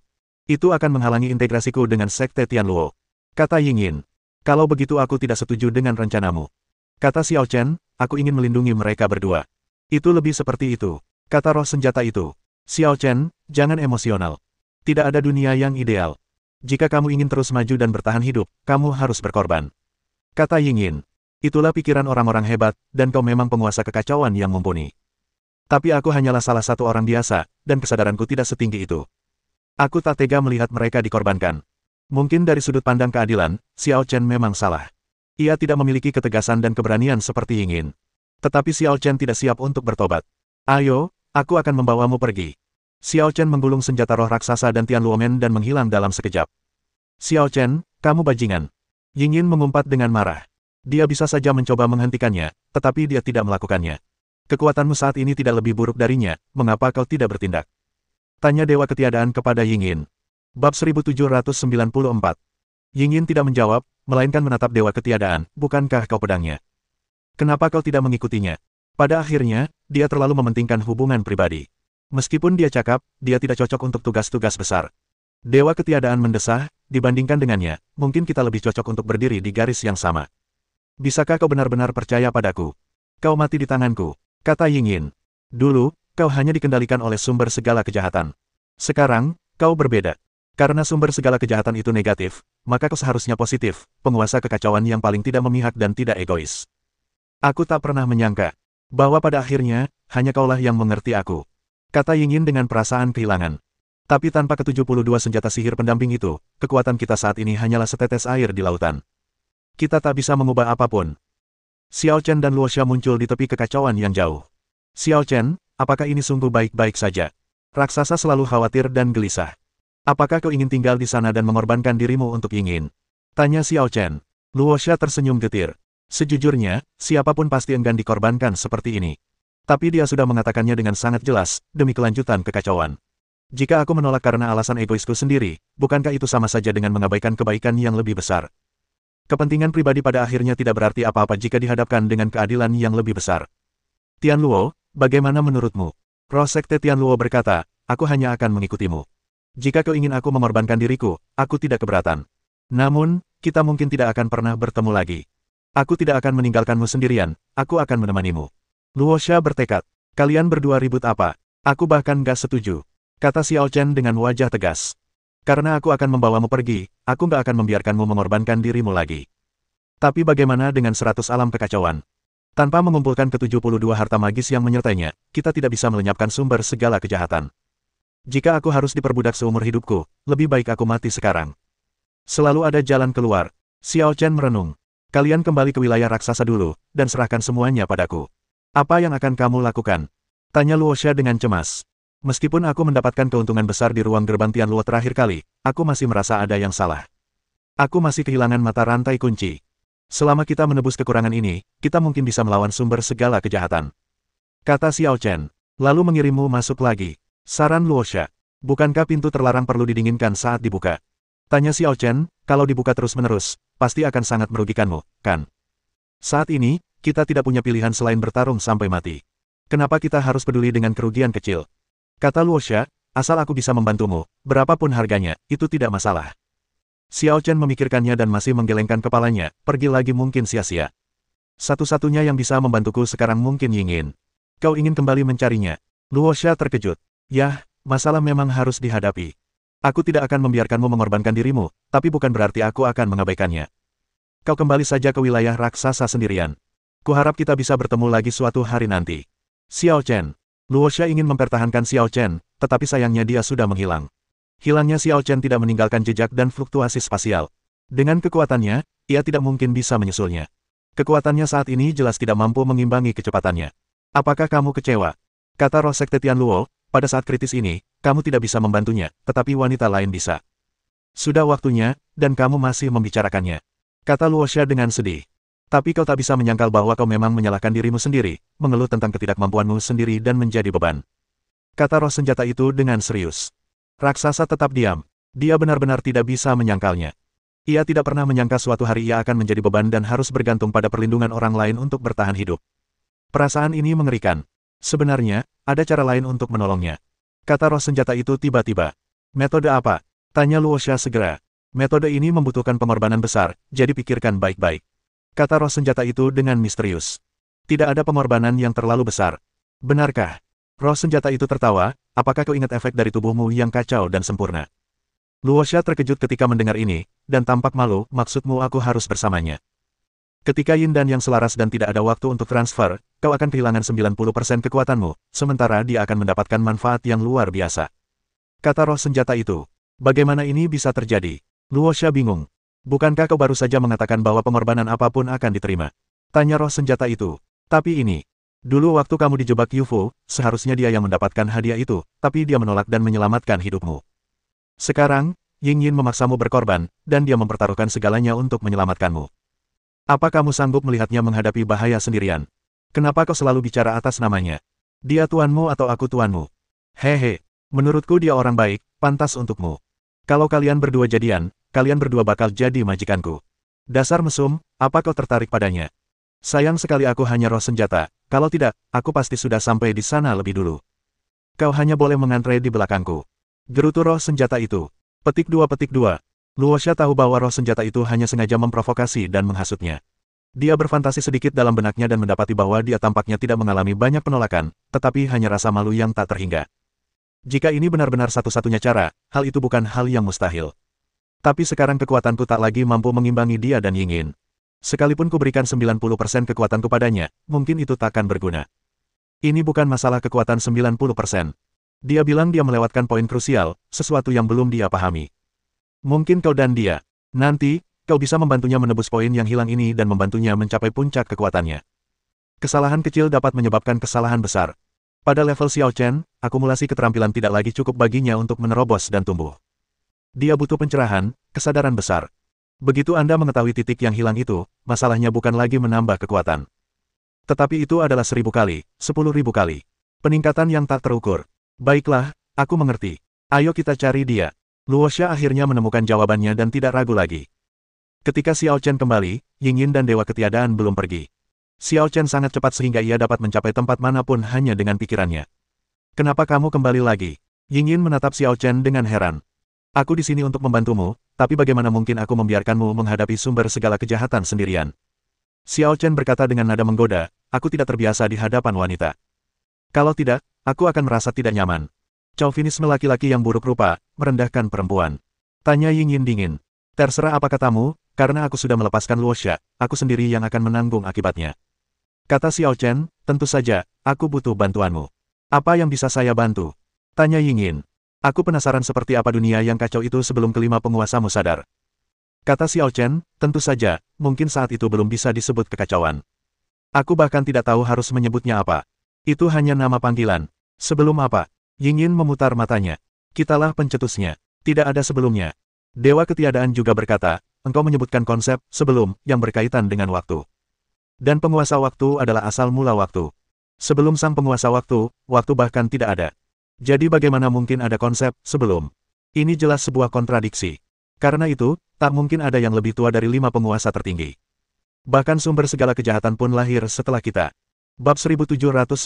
Speaker 1: Itu akan menghalangi integrasiku dengan Sekte Tianluo. Kata Yingyin. Kalau begitu aku tidak setuju dengan rencanamu. Kata Xiao Chen, aku ingin melindungi mereka berdua. Itu lebih seperti itu. Kata roh senjata itu. Xiao Chen, jangan emosional. Tidak ada dunia yang ideal. Jika kamu ingin terus maju dan bertahan hidup, kamu harus berkorban. Kata Yingyin. Itulah pikiran orang-orang hebat, dan kau memang penguasa kekacauan yang mumpuni. Tapi aku hanyalah salah satu orang biasa, dan kesadaranku tidak setinggi itu. Aku tak tega melihat mereka dikorbankan. Mungkin dari sudut pandang keadilan, Xiao Chen memang salah. Ia tidak memiliki ketegasan dan keberanian seperti Yingyin. Tetapi Xiao Chen tidak siap untuk bertobat. Ayo, aku akan membawamu pergi. Xiao Chen menggulung senjata roh raksasa dan Tianluomen dan menghilang dalam sekejap. Xiao Chen, kamu bajingan. Yingyin mengumpat dengan marah. Dia bisa saja mencoba menghentikannya, tetapi dia tidak melakukannya. Kekuatanmu saat ini tidak lebih buruk darinya, mengapa kau tidak bertindak? Tanya Dewa Ketiadaan kepada Yingyin. Bab 1794. Yingyin tidak menjawab, melainkan menatap Dewa Ketiadaan, bukankah kau pedangnya? Kenapa kau tidak mengikutinya? Pada akhirnya, dia terlalu mementingkan hubungan pribadi. Meskipun dia cakap, dia tidak cocok untuk tugas-tugas besar. Dewa Ketiadaan mendesah, dibandingkan dengannya, mungkin kita lebih cocok untuk berdiri di garis yang sama. Bisakah kau benar-benar percaya padaku? Kau mati di tanganku. Kata Yingyin. Dulu, kau hanya dikendalikan oleh sumber segala kejahatan. Sekarang, kau berbeda. Karena sumber segala kejahatan itu negatif, maka kau seharusnya positif, penguasa kekacauan yang paling tidak memihak dan tidak egois. Aku tak pernah menyangka bahwa pada akhirnya, hanya kaulah yang mengerti aku. Kata Yingyin dengan perasaan kehilangan. Tapi tanpa ke-72 senjata sihir pendamping itu, kekuatan kita saat ini hanyalah setetes air di lautan. Kita tak bisa mengubah apapun. Xiao Chen dan Luosha muncul di tepi kekacauan yang jauh. Xiao Chen, apakah ini sungguh baik-baik saja? Raksasa selalu khawatir dan gelisah. Apakah kau ingin tinggal di sana dan mengorbankan dirimu untuk Yingyin? Tanya Xiao Chen. Luosha tersenyum getir. Sejujurnya, siapapun pasti enggan dikorbankan seperti ini. Tapi dia sudah mengatakannya dengan sangat jelas, demi kelanjutan kekacauan. Jika aku menolak karena alasan egoisku sendiri, bukankah itu sama saja dengan mengabaikan kebaikan yang lebih besar? Kepentingan pribadi pada akhirnya tidak berarti apa-apa jika dihadapkan dengan keadilan yang lebih besar. Tianluo, bagaimana menurutmu? Roh Sekte Tianluo berkata, aku hanya akan mengikutimu. Jika kau ingin aku mengorbankan diriku, aku tidak keberatan. Namun, kita mungkin tidak akan pernah bertemu lagi. Aku tidak akan meninggalkanmu sendirian, aku akan menemanimu. Luosha bertekad. Kalian berdua ribut apa? Aku bahkan gak setuju. Kata Xiao Chen dengan wajah tegas. Karena aku akan membawamu pergi, aku gak akan membiarkanmu mengorbankan dirimu lagi. Tapi bagaimana dengan 100 alam kekacauan? Tanpa mengumpulkan ke-72 harta magis yang menyertainya, kita tidak bisa melenyapkan sumber segala kejahatan. Jika aku harus diperbudak seumur hidupku, lebih baik aku mati sekarang. Selalu ada jalan keluar. Xiao Chen merenung. Kalian kembali ke wilayah raksasa dulu, dan serahkan semuanya padaku. Apa yang akan kamu lakukan? Tanya Luosha dengan cemas. Meskipun aku mendapatkan keuntungan besar di ruang gerbang Tianluo terakhir kali, aku masih merasa ada yang salah. Aku masih kehilangan mata rantai kunci. Selama kita menebus kekurangan ini, kita mungkin bisa melawan sumber segala kejahatan. Kata Xiao Chen. Lalu mengirimmu masuk lagi. Saran Luosha. Bukankah pintu terlarang perlu didinginkan saat dibuka? Tanya Xiao Chen, kalau dibuka terus-menerus, pasti akan sangat merugikanmu, kan? Saat ini, kita tidak punya pilihan selain bertarung sampai mati. Kenapa kita harus peduli dengan kerugian kecil? Kata Luosha, asal aku bisa membantumu, berapapun harganya, itu tidak masalah. Xiao Chen memikirkannya dan masih menggelengkan kepalanya, pergi lagi mungkin sia-sia. Satu-satunya yang bisa membantuku sekarang mungkin Yingyin. Kau ingin kembali mencarinya? Luosha terkejut. Yah, masalah memang harus dihadapi. Aku tidak akan membiarkanmu mengorbankan dirimu, tapi bukan berarti aku akan mengabaikannya. Kau kembali saja ke wilayah raksasa sendirian. Kuharap kita bisa bertemu lagi suatu hari nanti. Xiao Chen. Luosha ingin mempertahankan Xiao Chen, tetapi sayangnya dia sudah menghilang. Hilangnya Xiao Chen tidak meninggalkan jejak dan fluktuasi spasial. Dengan kekuatannya, ia tidak mungkin bisa menyusulnya. Kekuatannya saat ini jelas tidak mampu mengimbangi kecepatannya. Apakah kamu kecewa? Kata Roh Sekte Tian Luo, pada saat kritis ini, kamu tidak bisa membantunya, tetapi wanita lain bisa. Sudah waktunya, dan kamu masih membicarakannya. Kata Luosha dengan sedih. Tapi kau tak bisa menyangkal bahwa kau memang menyalahkan dirimu sendiri, mengeluh tentang ketidakmampuanmu sendiri dan menjadi beban. Kata roh senjata itu dengan serius. Raksasa tetap diam. Dia benar-benar tidak bisa menyangkalnya. Ia tidak pernah menyangka suatu hari ia akan menjadi beban dan harus bergantung pada perlindungan orang lain untuk bertahan hidup. Perasaan ini mengerikan. Sebenarnya, ada cara lain untuk menolongnya. Kata roh senjata itu tiba-tiba. Metode apa? Tanya Luosha segera. Metode ini membutuhkan pengorbanan besar, jadi pikirkan baik-baik. Kata roh senjata itu dengan misterius. Tidak ada pengorbanan yang terlalu besar. Benarkah? Roh senjata itu tertawa, apakah kau ingat efek dari tubuhmu yang kacau dan sempurna? Luosha terkejut ketika mendengar ini, dan tampak malu, maksudmu aku harus bersamanya. Ketika Yin dan yang selaras dan tidak ada waktu untuk transfer, kau akan kehilangan 90% kekuatanmu, sementara dia akan mendapatkan manfaat yang luar biasa. Kata roh senjata itu. Bagaimana ini bisa terjadi? Luosha bingung. Bukankah kau baru saja mengatakan bahwa pengorbanan apapun akan diterima? Tanya roh senjata itu. Tapi ini. Dulu waktu kamu dijebak Yufu, seharusnya dia yang mendapatkan hadiah itu, tapi dia menolak dan menyelamatkan hidupmu. Sekarang, Yingyin memaksamu berkorban, dan dia mempertaruhkan segalanya untuk menyelamatkanmu. Apa kamu sanggup melihatnya menghadapi bahaya sendirian? Kenapa kau selalu bicara atas namanya? Dia tuanmu atau aku tuanmu? Hehe, menurutku dia orang baik, pantas untukmu. Kalau kalian berdua jadian, kalian berdua bakal jadi majikanku. Dasar mesum, apa kau tertarik padanya? Sayang sekali aku hanya roh senjata, kalau tidak, aku pasti sudah sampai di sana lebih dulu. Kau hanya boleh mengantre di belakangku. Gerutu roh senjata itu. Petik 2. Luosha tahu bahwa roh senjata itu hanya sengaja memprovokasi dan menghasutnya. Dia berfantasi sedikit dalam benaknya dan mendapati bahwa dia tampaknya tidak mengalami banyak penolakan, tetapi hanya rasa malu yang tak terhingga. Jika ini benar-benar satu-satunya cara, hal itu bukan hal yang mustahil. Tapi sekarang kekuatanku tak lagi mampu mengimbangi dia dan Yingyin. Sekalipun kuberikan 90% kekuatanku padanya, mungkin itu takkan berguna. Ini bukan masalah kekuatan 90%. Dia bilang dia melewatkan poin krusial, sesuatu yang belum dia pahami. Mungkin kau dan dia. Nanti, kau bisa membantunya menebus poin yang hilang ini dan membantunya mencapai puncak kekuatannya. Kesalahan kecil dapat menyebabkan kesalahan besar. Pada level Xiao Chen, akumulasi keterampilan tidak lagi cukup baginya untuk menerobos dan tumbuh. Dia butuh pencerahan, kesadaran besar. Begitu Anda mengetahui titik yang hilang itu, masalahnya bukan lagi menambah kekuatan. Tetapi itu adalah 1000 kali, 10.000 kali. Peningkatan yang tak terukur. Baiklah, aku mengerti. Ayo kita cari dia. Luosha akhirnya menemukan jawabannya dan tidak ragu lagi. Ketika Xiao Chen kembali, Yingyin dan Dewa Ketiadaan belum pergi. Xiao Chen sangat cepat sehingga ia dapat mencapai tempat manapun hanya dengan pikirannya. Kenapa kamu kembali lagi? Yingyin menatap Xiao Chen dengan heran. Aku di sini untuk membantumu, tapi bagaimana mungkin aku membiarkanmu menghadapi sumber segala kejahatan sendirian? Xiao Chen berkata dengan nada menggoda, aku tidak terbiasa di hadapan wanita. Kalau tidak, aku akan merasa tidak nyaman. Chauvinisme laki-laki yang buruk rupa, merendahkan perempuan. Tanya Yingyin dingin. Terserah apa katamu, karena aku sudah melepaskan Luosha, aku sendiri yang akan menanggung akibatnya. Kata Xiao Chen, tentu saja, aku butuh bantuanmu. Apa yang bisa saya bantu? Tanya Yingyin. Aku penasaran seperti apa dunia yang kacau itu sebelum kelima penguasamu sadar. Kata Xiao Chen, tentu saja, mungkin saat itu belum bisa disebut kekacauan. Aku bahkan tidak tahu harus menyebutnya apa. Itu hanya nama panggilan. Sebelum apa? Yingyin memutar matanya. Kitalah pencetusnya. Tidak ada sebelumnya. Dewa Ketiadaan juga berkata, engkau menyebutkan konsep sebelum yang berkaitan dengan waktu. Dan penguasa waktu adalah asal mula waktu. Sebelum sang penguasa waktu, waktu bahkan tidak ada. Jadi bagaimana mungkin ada konsep sebelum? Ini jelas sebuah kontradiksi. Karena itu, tak mungkin ada yang lebih tua dari 5 penguasa tertinggi. Bahkan sumber segala kejahatan pun lahir setelah kita. Bab 1795.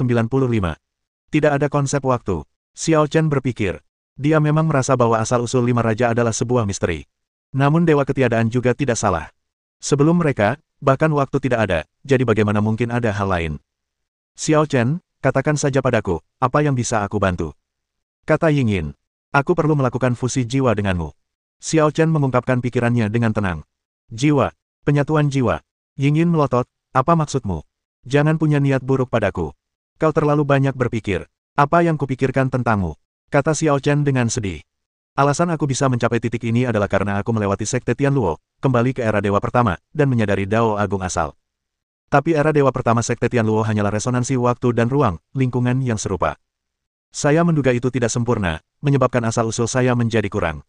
Speaker 1: Tidak ada konsep waktu. Xiao Chen berpikir. Dia memang merasa bahwa asal-usul 5 raja adalah sebuah misteri. Namun Dewa Ketiadaan juga tidak salah. Sebelum mereka, bahkan waktu tidak ada, jadi bagaimana mungkin ada hal lain? Xiao Chen, katakan saja padaku, apa yang bisa aku bantu? Kata Yingyin. Aku perlu melakukan fusi jiwa denganmu. Xiao Chen mengungkapkan pikirannya dengan tenang. Jiwa. Penyatuan jiwa. Yingyin melotot, apa maksudmu? Jangan punya niat buruk padaku. Kau terlalu banyak berpikir. Apa yang kupikirkan tentangmu? Kata Xiao Chen dengan sedih. Alasan aku bisa mencapai titik ini adalah karena aku melewati Sekte Tianluo, kembali ke era Dewa Pertama, dan menyadari Dao Agung asal. Tapi era Dewa Pertama Sekte Tianluo hanyalah resonansi waktu dan ruang, lingkungan yang serupa. Saya menduga itu tidak sempurna, menyebabkan asal-usul saya menjadi kurang.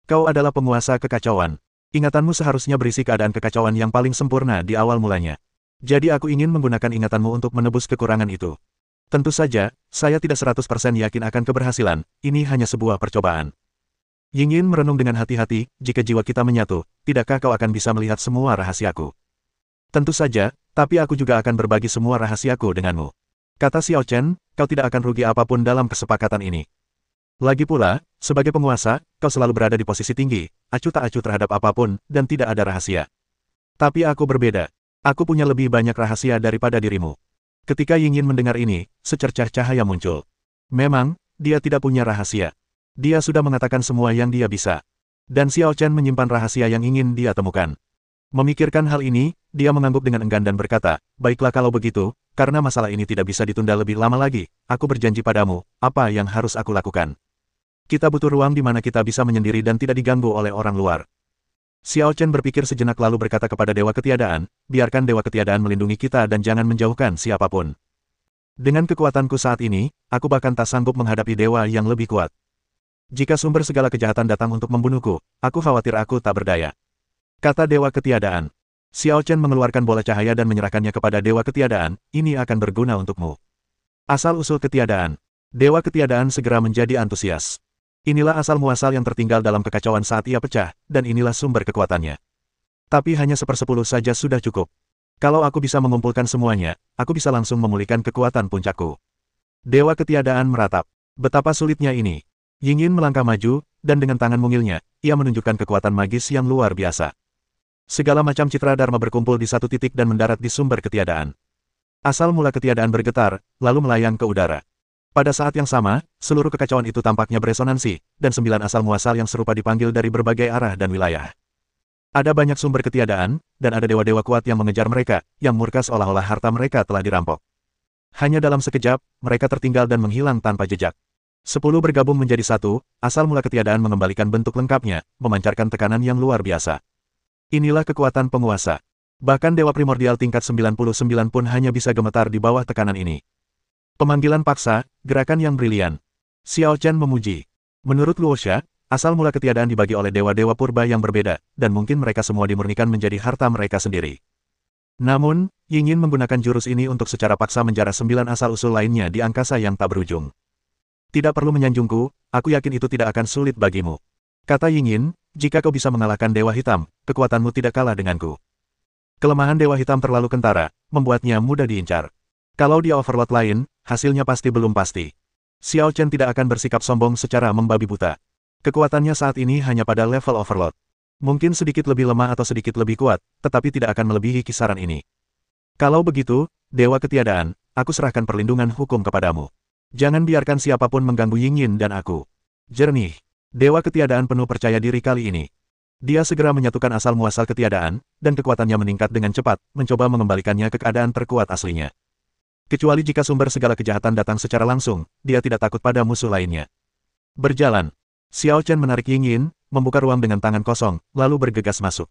Speaker 1: Kau adalah penguasa kekacauan. Ingatanmu seharusnya berisi keadaan kekacauan yang paling sempurna di awal mulanya. Jadi aku ingin menggunakan ingatanmu untuk menebus kekurangan itu. Tentu saja, saya tidak 100% yakin akan keberhasilan, ini hanya sebuah percobaan. Yingyin merenung dengan hati-hati, jika jiwa kita menyatu, tidakkah kau akan bisa melihat semua rahasiaku? Tentu saja, tapi aku juga akan berbagi semua rahasiaku denganmu. Kata Xiao Chen, kau tidak akan rugi apapun dalam kesepakatan ini. Lagi pula, sebagai penguasa, kau selalu berada di posisi tinggi, acuh tak acuh terhadap apapun, dan tidak ada rahasia. Tapi aku berbeda. Aku punya lebih banyak rahasia daripada dirimu. Ketika Yingyin mendengar ini, secercah cahaya muncul. Memang, dia tidak punya rahasia. Dia sudah mengatakan semua yang dia bisa. Dan Xiao Chen menyimpan rahasia yang ingin dia temukan. Memikirkan hal ini, dia mengangguk dengan enggan dan berkata, baiklah kalau begitu, karena masalah ini tidak bisa ditunda lebih lama lagi, aku berjanji padamu, apa yang harus aku lakukan. Kita butuh ruang di mana kita bisa menyendiri dan tidak diganggu oleh orang luar. Xiao Chen berpikir sejenak lalu berkata kepada Dewa Ketiadaan, biarkan Dewa Ketiadaan melindungi kita dan jangan menjauhkan siapapun. Dengan kekuatanku saat ini, aku bahkan tak sanggup menghadapi dewa yang lebih kuat. Jika sumber segala kejahatan datang untuk membunuhku, aku khawatir aku tak berdaya. Kata Dewa Ketiadaan. Xiao Chen mengeluarkan bola cahaya dan menyerahkannya kepada Dewa Ketiadaan, ini akan berguna untukmu. Asal-usul ketiadaan. Dewa Ketiadaan segera menjadi antusias. Inilah asal-muasal yang tertinggal dalam kekacauan saat ia pecah, dan inilah sumber kekuatannya. Tapi hanya 1/10 saja sudah cukup. Kalau aku bisa mengumpulkan semuanya, aku bisa langsung memulihkan kekuatan puncakku. Dewa Ketiadaan meratap. Betapa sulitnya ini. Yingyin melangkah maju, dan dengan tangan mungilnya, ia menunjukkan kekuatan magis yang luar biasa. Segala macam citra dharma berkumpul di satu titik dan mendarat di sumber ketiadaan. Asal mula ketiadaan bergetar, lalu melayang ke udara. Pada saat yang sama, seluruh kekacauan itu tampaknya beresonansi, dan 9 asal muasal yang serupa dipanggil dari berbagai arah dan wilayah. Ada banyak sumber ketiadaan, dan ada dewa-dewa kuat yang mengejar mereka, yang murka seolah-olah harta mereka telah dirampok. Hanya dalam sekejap, mereka tertinggal dan menghilang tanpa jejak. 10 bergabung menjadi satu, asal mula ketiadaan mengembalikan bentuk lengkapnya, memancarkan tekanan yang luar biasa. Inilah kekuatan penguasa. Bahkan Dewa Primordial tingkat 99 pun hanya bisa gemetar di bawah tekanan ini. Pemanggilan paksa, gerakan yang brilian. Xiao Chen memuji. Menurut Luosha, asal mula ketiadaan dibagi oleh dewa-dewa purba yang berbeda, dan mungkin mereka semua dimurnikan menjadi harta mereka sendiri. Namun, Yingyin menggunakan jurus ini untuk secara paksa menjara 9 asal-usul lainnya di angkasa yang tak berujung. Tidak perlu menyanjungku, aku yakin itu tidak akan sulit bagimu. Kata Yingyin, jika kau bisa mengalahkan Dewa Hitam, kekuatanmu tidak kalah denganku. Kelemahan Dewa Hitam terlalu kentara, membuatnya mudah diincar. Kalau dia overload lain, hasilnya pasti belum pasti. Xiao Chen tidak akan bersikap sombong secara membabi buta. Kekuatannya saat ini hanya pada level overload. Mungkin sedikit lebih lemah atau sedikit lebih kuat, tetapi tidak akan melebihi kisaran ini. Kalau begitu, Dewa Ketiadaan, aku serahkan perlindungan hukum kepadamu. Jangan biarkan siapapun mengganggu Yingyin dan aku. Jernih. Dewa Ketiadaan penuh percaya diri kali ini. Dia segera menyatukan asal muasal ketiadaan, dan kekuatannya meningkat dengan cepat, mencoba mengembalikannya ke keadaan terkuat aslinya. Kecuali jika sumber segala kejahatan datang secara langsung, dia tidak takut pada musuh lainnya. Berjalan. Xiao Chen menarik Yingyin, membuka ruang dengan tangan kosong, lalu bergegas masuk.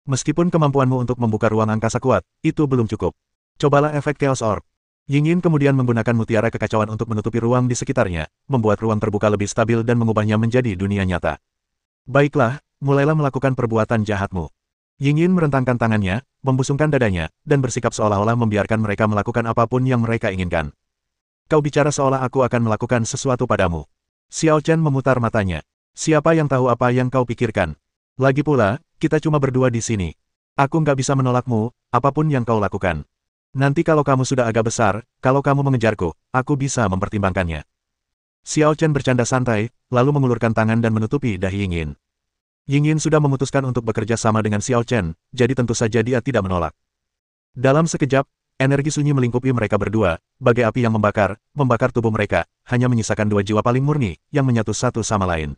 Speaker 1: Meskipun kemampuanmu untuk membuka ruang angkasa kuat, itu belum cukup. Cobalah efek Chaos Orb. Yingyin kemudian menggunakan mutiara kekacauan untuk menutupi ruang di sekitarnya, membuat ruang terbuka lebih stabil dan mengubahnya menjadi dunia nyata. Baiklah, mulailah melakukan perbuatan jahatmu. Yingyin merentangkan tangannya, membusungkan dadanya, dan bersikap seolah-olah membiarkan mereka melakukan apapun yang mereka inginkan. Kau bicara seolah aku akan melakukan sesuatu padamu. Xiao Chen memutar matanya. Siapa yang tahu apa yang kau pikirkan? Lagi pula, kita cuma berdua di sini. Aku nggak bisa menolakmu, apapun yang kau lakukan. Nanti kalau kamu sudah agak besar, kalau kamu mengejarku, aku bisa mempertimbangkannya. Xiao Chen bercanda santai, lalu mengulurkan tangan dan menutupi dahi Yingyin. Yingyin sudah memutuskan untuk bekerja sama dengan Xiao Chen, jadi tentu saja dia tidak menolak. Dalam sekejap, energi sunyi melingkupi mereka berdua, bagai api yang membakar tubuh mereka, hanya menyisakan dua jiwa paling murni, yang menyatu satu sama lain.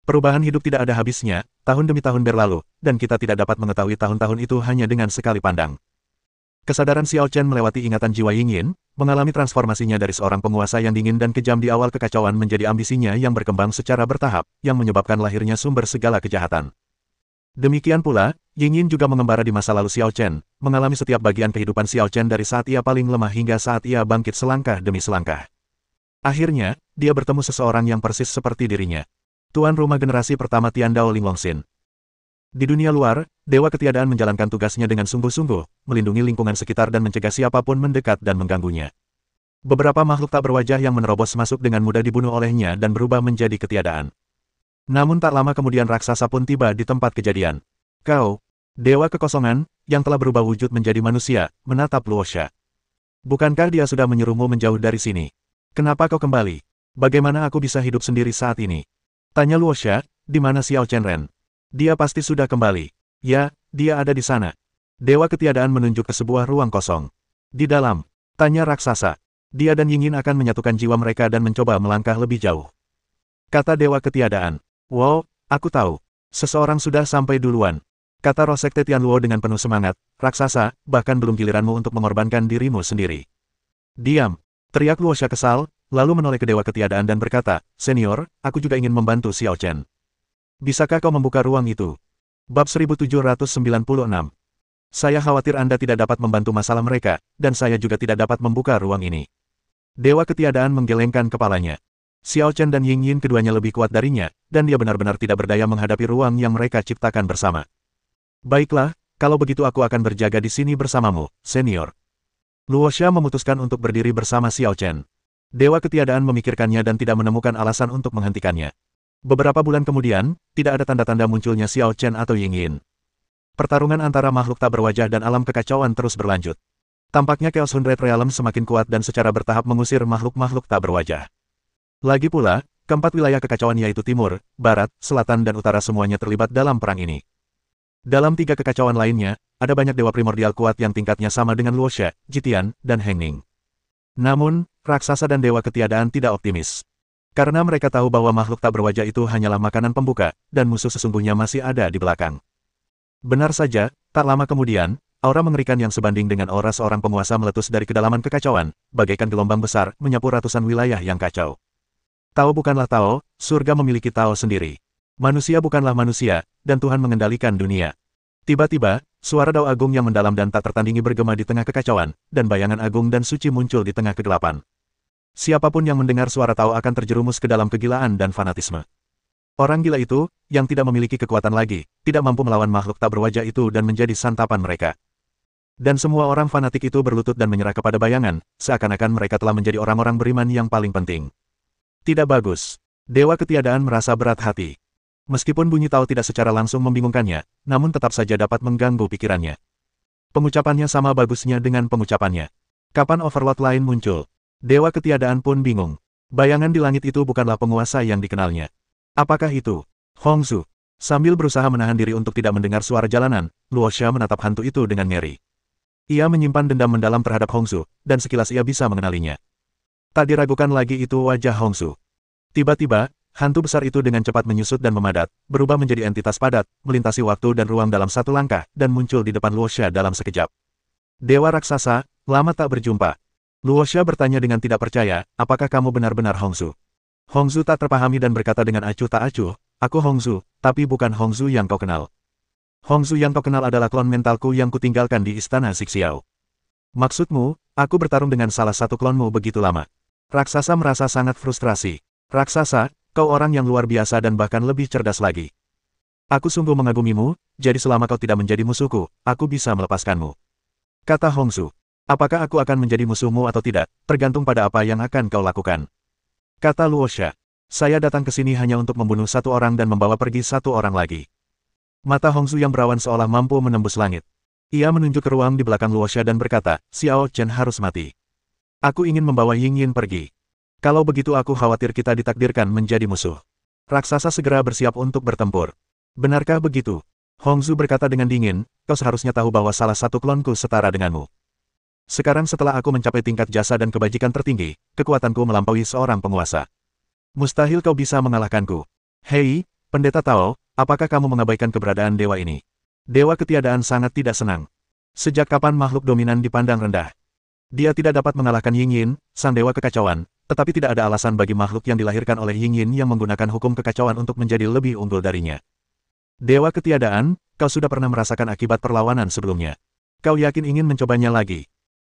Speaker 1: Perubahan hidup tidak ada habisnya, tahun demi tahun berlalu, dan kita tidak dapat mengetahui tahun-tahun itu hanya dengan sekali pandang. Kesadaran Xiao Chen melewati ingatan jiwa Yingyin, mengalami transformasinya dari seorang penguasa yang dingin dan kejam di awal kekacauan menjadi ambisinya yang berkembang secara bertahap, yang menyebabkan lahirnya sumber segala kejahatan. Demikian pula, Yingyin juga mengembara di masa lalu Xiao Chen, mengalami setiap bagian kehidupan Xiao Chen dari saat ia paling lemah hingga saat ia bangkit selangkah demi selangkah. Akhirnya, dia bertemu seseorang yang persis seperti dirinya. Tuan rumah generasi pertama Tian Dao Ling Longxin. Di dunia luar, Dewa Ketiadaan menjalankan tugasnya dengan sungguh-sungguh, melindungi lingkungan sekitar dan mencegah siapapun mendekat dan mengganggunya. Beberapa makhluk tak berwajah yang menerobos masuk dengan mudah dibunuh olehnya dan berubah menjadi ketiadaan. Namun tak lama kemudian raksasa pun tiba di tempat kejadian. Kau, Dewa Kekosongan, yang telah berubah wujud menjadi manusia, menatap Luosha. Bukankah dia sudah menyuruhmu menjauh dari sini? Kenapa kau kembali? Bagaimana aku bisa hidup sendiri saat ini? Tanya Luosha, di mana Xiao Chenren? Dia pasti sudah kembali. Ya, dia ada di sana. Dewa Ketiadaan menunjuk ke sebuah ruang kosong. Di dalam, tanya raksasa. Dia dan Yingyin akan menyatukan jiwa mereka dan mencoba melangkah lebih jauh. Kata Dewa Ketiadaan. Wow, aku tahu. Seseorang sudah sampai duluan. Kata Roh Sekte Tianluo dengan penuh semangat. Raksasa, bahkan belum giliranmu untuk mengorbankan dirimu sendiri. Diam. Teriak Luosha kesal, lalu menoleh ke Dewa Ketiadaan dan berkata, Senior, aku juga ingin membantu Xiao Chen. Bisakah kau membuka ruang itu? Bab 1796. Saya khawatir Anda tidak dapat membantu masalah mereka, dan saya juga tidak dapat membuka ruang ini. Dewa Ketiadaan menggelengkan kepalanya. Xiao Chen dan Yingyin keduanya lebih kuat darinya, dan dia benar-benar tidak berdaya menghadapi ruang yang mereka ciptakan bersama. Baiklah, kalau begitu aku akan berjaga di sini bersamamu, senior. Luosha memutuskan untuk berdiri bersama Xiao Chen. Dewa Ketiadaan memikirkannya dan tidak menemukan alasan untuk menghentikannya. Beberapa bulan kemudian, tidak ada tanda-tanda munculnya Xiao Chen atau Yingyin. Pertarungan antara makhluk tak berwajah dan alam kekacauan terus berlanjut. Tampaknya Chaos Hundred Realm semakin kuat dan secara bertahap mengusir makhluk-makhluk tak berwajah. Lagi pula, keempat wilayah kekacauan yaitu timur, barat, selatan dan utara semuanya terlibat dalam perang ini. Dalam tiga kekacauan lainnya, ada banyak dewa primordial kuat yang tingkatnya sama dengan Luosha, Jitian, dan Heng Ning. Namun, raksasa dan dewa ketiadaan tidak optimis. Karena mereka tahu bahwa makhluk tak berwajah itu hanyalah makanan pembuka, dan musuh sesungguhnya masih ada di belakang. Benar saja, tak lama kemudian, aura mengerikan yang sebanding dengan aura seorang penguasa meletus dari kedalaman kekacauan, bagaikan gelombang besar, menyapu ratusan wilayah yang kacau. Tao bukanlah Tao, surga memiliki Tao sendiri. Manusia bukanlah manusia, dan Tuhan mengendalikan dunia. Tiba-tiba, suara Dao Agung yang mendalam dan tak tertandingi bergema di tengah kekacauan, dan bayangan agung dan suci muncul di tengah kegelapan. Siapapun yang mendengar suara Tao akan terjerumus ke dalam kegilaan dan fanatisme. Orang gila itu, yang tidak memiliki kekuatan lagi, tidak mampu melawan makhluk tak berwajah itu dan menjadi santapan mereka. Dan semua orang fanatik itu berlutut dan menyerah kepada bayangan, seakan-akan mereka telah menjadi orang-orang beriman yang paling penting. Tidak bagus. Dewa Ketiadaan merasa berat hati. Meskipun bunyi Tao tidak secara langsung membingungkannya, namun tetap saja dapat mengganggu pikirannya. Pengucapannya sama bagusnya dengan pengucapannya. Kapan Overlord lain muncul? Dewa Ketiadaan pun bingung. Bayangan di langit itu bukanlah penguasa yang dikenalnya. Apakah itu Hongzhu? Sambil berusaha menahan diri untuk tidak mendengar suara jalanan, Luosha menatap hantu itu dengan ngeri. Ia menyimpan dendam mendalam terhadap Hongzhu, dan sekilas ia bisa mengenalinya. Tak diragukan lagi itu wajah Hongzhu. Tiba-tiba, hantu besar itu dengan cepat menyusut dan memadat, berubah menjadi entitas padat, melintasi waktu dan ruang dalam satu langkah, dan muncul di depan Luosha dalam sekejap. Dewa raksasa, lama tak berjumpa. Luosha bertanya dengan tidak percaya, apakah kamu benar-benar Hongzhu? Hongzhu tak terpahami dan berkata dengan acuh tak acuh, aku Hongzhu, tapi bukan Hongzhu yang kau kenal. Hongzhu yang kau kenal adalah klon mentalku yang kutinggalkan di istana Xixiao. Maksudmu, aku bertarung dengan salah satu klonmu begitu lama. Raksasa merasa sangat frustrasi. Raksasa, kau orang yang luar biasa dan bahkan lebih cerdas lagi. Aku sungguh mengagumimu, jadi selama kau tidak menjadi musuhku, aku bisa melepaskanmu. Kata Hongzhu. Apakah aku akan menjadi musuhmu atau tidak, tergantung pada apa yang akan kau lakukan. Kata Luosha. Saya datang ke sini hanya untuk membunuh satu orang dan membawa pergi satu orang lagi. Mata Hongzhu yang berawan seolah mampu menembus langit. Ia menunjuk ke ruang di belakang Luosha dan berkata, Xiao Chen harus mati. Aku ingin membawa Ying Yin pergi. Kalau begitu aku khawatir kita ditakdirkan menjadi musuh. Raksasa segera bersiap untuk bertempur. Benarkah begitu? Hongzhu berkata dengan dingin, kau seharusnya tahu bahwa salah satu klonku setara denganmu. Sekarang setelah aku mencapai tingkat jasa dan kebajikan tertinggi, kekuatanku melampaui seorang penguasa. Mustahil kau bisa mengalahkanku. Hei, Pendeta Tao, apakah kamu mengabaikan keberadaan dewa ini? Dewa ketiadaan sangat tidak senang. Sejak kapan makhluk dominan dipandang rendah? Dia tidak dapat mengalahkan Ying Yin, sang dewa kekacauan, tetapi tidak ada alasan bagi makhluk yang dilahirkan oleh Ying Yin yang menggunakan hukum kekacauan untuk menjadi lebih unggul darinya. Dewa ketiadaan, kau sudah pernah merasakan akibat perlawanan sebelumnya. Kau yakin ingin mencobanya lagi?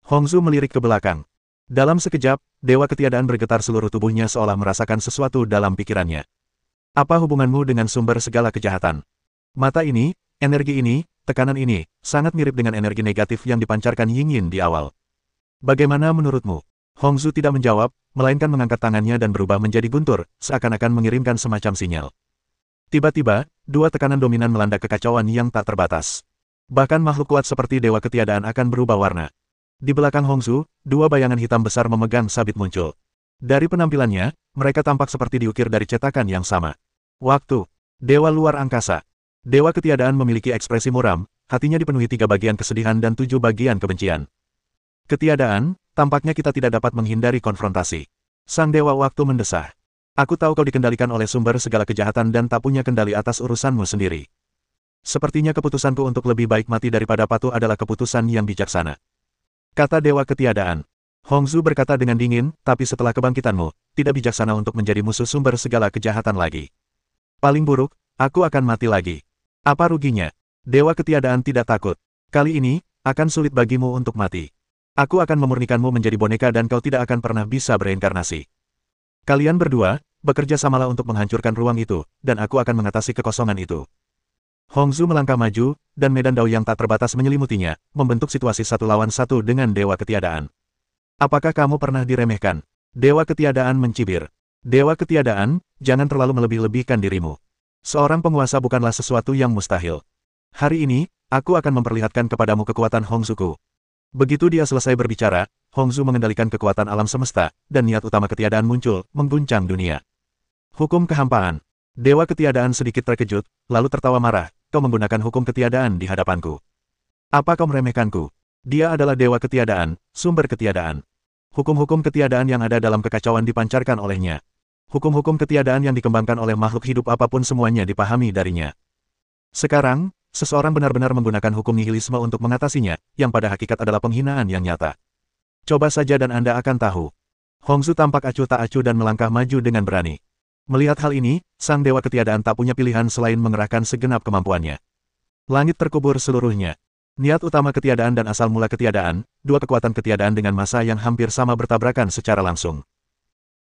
Speaker 1: Hongzhu melirik ke belakang. Dalam sekejap, dewa ketiadaan bergetar seluruh tubuhnya seolah merasakan sesuatu dalam pikirannya. Apa hubunganmu dengan sumber segala kejahatan? Mata ini, energi ini, tekanan ini, sangat mirip dengan energi negatif yang dipancarkan Ying Yin di awal. Bagaimana menurutmu? Hongzhu tidak menjawab, melainkan mengangkat tangannya dan berubah menjadi guntur, seakan-akan mengirimkan semacam sinyal. Tiba-tiba, dua tekanan dominan melanda kekacauan yang tak terbatas. Bahkan makhluk kuat seperti dewa ketiadaan akan berubah warna. Di belakang Hongzhu, dua bayangan hitam besar memegang sabit muncul. Dari penampilannya, mereka tampak seperti diukir dari cetakan yang sama. Waktu. Dewa luar angkasa. Dewa ketiadaan memiliki ekspresi muram, hatinya dipenuhi 3 bagian kesedihan dan 7 bagian kebencian. Ketiadaan, tampaknya kita tidak dapat menghindari konfrontasi. Sang dewa waktu mendesah. Aku tahu kau dikendalikan oleh sumber segala kejahatan dan tak punya kendali atas urusanmu sendiri. Sepertinya keputusanku untuk lebih baik mati daripada patuh adalah keputusan yang bijaksana. Kata dewa ketiadaan. Hongzhu berkata dengan dingin, tapi setelah kebangkitanmu, tidak bijaksana untuk menjadi musuh sumber segala kejahatan lagi. Paling buruk, aku akan mati lagi. Apa ruginya? Dewa ketiadaan tidak takut. Kali ini, akan sulit bagimu untuk mati. Aku akan memurnikanmu menjadi boneka dan kau tidak akan pernah bisa bereinkarnasi. Kalian berdua, bekerja samalah untuk menghancurkan ruang itu, dan aku akan mengatasi kekosongan itu. Hongzhu melangkah maju, dan medan dao yang tak terbatas menyelimutinya, membentuk situasi 1 lawan 1 dengan dewa ketiadaan. Apakah kamu pernah diremehkan? Dewa ketiadaan mencibir. Dewa ketiadaan, jangan terlalu melebih-lebihkan dirimu. Seorang penguasa bukanlah sesuatu yang mustahil. Hari ini, aku akan memperlihatkan kepadamu kekuatan Hongzhuku. Begitu dia selesai berbicara, Hongzhu mengendalikan kekuatan alam semesta, dan niat utama ketiadaan muncul, mengguncang dunia. Hukum kehampaan. Dewa ketiadaan sedikit terkejut, lalu tertawa marah. Kau menggunakan hukum ketiadaan di hadapanku. Apa kau meremehkanku? Dia adalah dewa ketiadaan, sumber ketiadaan. Hukum-hukum ketiadaan yang ada dalam kekacauan dipancarkan olehnya. Hukum-hukum ketiadaan yang dikembangkan oleh makhluk hidup apapun semuanya dipahami darinya. Sekarang, seseorang benar-benar menggunakan hukum nihilisme untuk mengatasinya, yang pada hakikat adalah penghinaan yang nyata. Coba saja dan Anda akan tahu. Hongzhu tampak acuh tak acuh dan melangkah maju dengan berani. Melihat hal ini, sang dewa ketiadaan tak punya pilihan selain mengerahkan segenap kemampuannya. Langit terkubur seluruhnya. Niat utama ketiadaan dan asal mula ketiadaan, dua kekuatan ketiadaan dengan massa yang hampir sama bertabrakan secara langsung.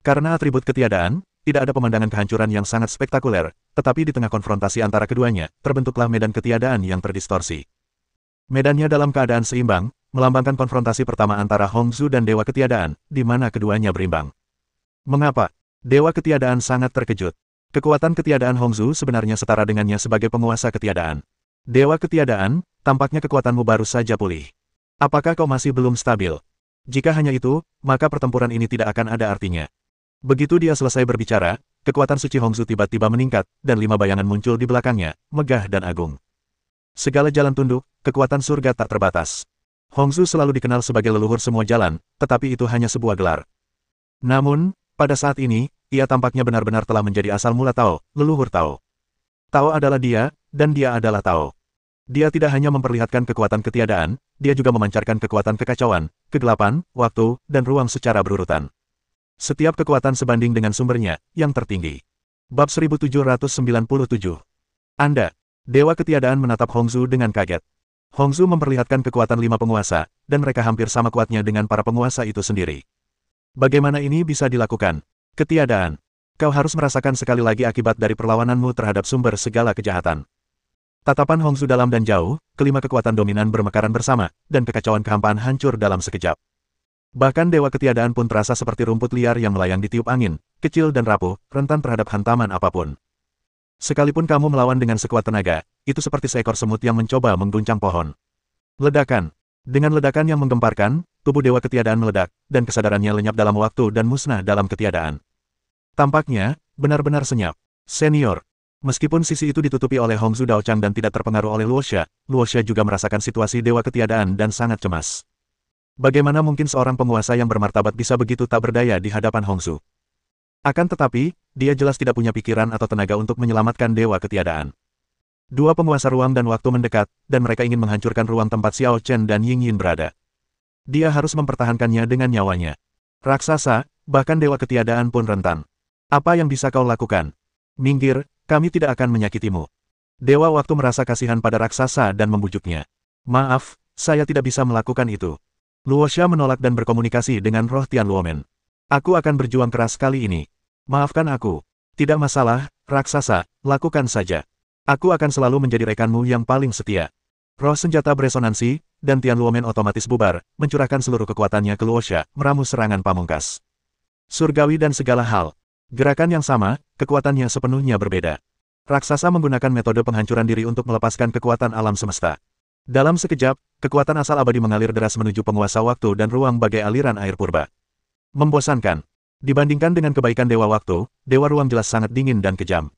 Speaker 1: Karena atribut ketiadaan, tidak ada pemandangan kehancuran yang sangat spektakuler, tetapi di tengah konfrontasi antara keduanya, terbentuklah medan ketiadaan yang terdistorsi. Medannya dalam keadaan seimbang, melambangkan konfrontasi pertama antara Hongzhu dan dewa ketiadaan, di mana keduanya berimbang. Mengapa? Dewa ketiadaan sangat terkejut. Kekuatan ketiadaan Hongzhu sebenarnya setara dengannya sebagai penguasa ketiadaan. Dewa ketiadaan, tampaknya kekuatanmu baru saja pulih. Apakah kau masih belum stabil? Jika hanya itu, maka pertempuran ini tidak akan ada artinya. Begitu dia selesai berbicara, kekuatan suci Hongzhu tiba-tiba meningkat, dan 5 bayangan muncul di belakangnya, megah dan agung. Segala jalan tunduk, kekuatan surga tak terbatas. Hongzhu selalu dikenal sebagai leluhur semua jalan, tetapi itu hanya sebuah gelar. Namun, pada saat ini, ia tampaknya benar-benar telah menjadi asal mula Tao, leluhur Tao. Tao adalah dia, dan dia adalah Tao. Dia tidak hanya memperlihatkan kekuatan ketiadaan, dia juga memancarkan kekuatan kekacauan, kegelapan, waktu, dan ruang secara berurutan. Setiap kekuatan sebanding dengan sumbernya, yang tertinggi. Bab 1797. Anda, dewa ketiadaan menatap Hongzhu dengan kaget. Hongzhu memperlihatkan kekuatan 5 penguasa, dan mereka hampir sama kuatnya dengan para penguasa itu sendiri. Bagaimana ini bisa dilakukan? Ketiadaan. Kau harus merasakan sekali lagi akibat dari perlawananmu terhadap sumber segala kejahatan. Tatapan Hongzu dalam dan jauh, kelima kekuatan dominan bermekaran bersama, dan kekacauan kehampaan hancur dalam sekejap. Bahkan Dewa Ketiadaan pun terasa seperti rumput liar yang melayang ditiup angin, kecil dan rapuh, rentan terhadap hantaman apapun. Sekalipun kamu melawan dengan sekuat tenaga, itu seperti seekor semut yang mencoba mengguncang pohon. Ledakan. Dengan ledakan yang menggemparkan, tubuh Dewa Ketiadaan meledak, dan kesadarannya lenyap dalam waktu dan musnah dalam ketiadaan. Tampaknya, benar-benar senyap. Senior. Meskipun sisi itu ditutupi oleh Hongzu Daochang dan tidak terpengaruh oleh Luoxia juga merasakan situasi Dewa Ketiadaan dan sangat cemas. Bagaimana mungkin seorang penguasa yang bermartabat bisa begitu tak berdaya di hadapan Hongzu? Akan tetapi, dia jelas tidak punya pikiran atau tenaga untuk menyelamatkan Dewa Ketiadaan. Dua penguasa ruang dan waktu mendekat, dan mereka ingin menghancurkan ruang tempat Xiao Chen dan Ying Yin berada. Dia harus mempertahankannya dengan nyawanya. Raksasa, bahkan Dewa Ketiadaan pun rentan. Apa yang bisa kau lakukan? Minggir, kami tidak akan menyakitimu. Dewa Waktu merasa kasihan pada raksasa dan membujuknya. Maaf, saya tidak bisa melakukan itu. Luoxia menolak dan berkomunikasi dengan roh Tian Luomen. Aku akan berjuang keras kali ini. Maafkan aku. Tidak masalah, raksasa, lakukan saja. Aku akan selalu menjadi rekanmu yang paling setia. Roh senjata beresonansi, dan Tian Luomen otomatis bubar, mencurahkan seluruh kekuatannya ke Luoxia, meramu serangan pamungkas. Surgawi dan segala hal. Gerakan yang sama, kekuatannya sepenuhnya berbeda. Raksasa menggunakan metode penghancuran diri untuk melepaskan kekuatan alam semesta. Dalam sekejap, kekuatan asal abadi mengalir deras menuju penguasa waktu dan ruang bagai aliran air purba. Membosankan. Dibandingkan dengan kebaikan Dewa Waktu, Dewa Ruang jelas sangat dingin dan kejam.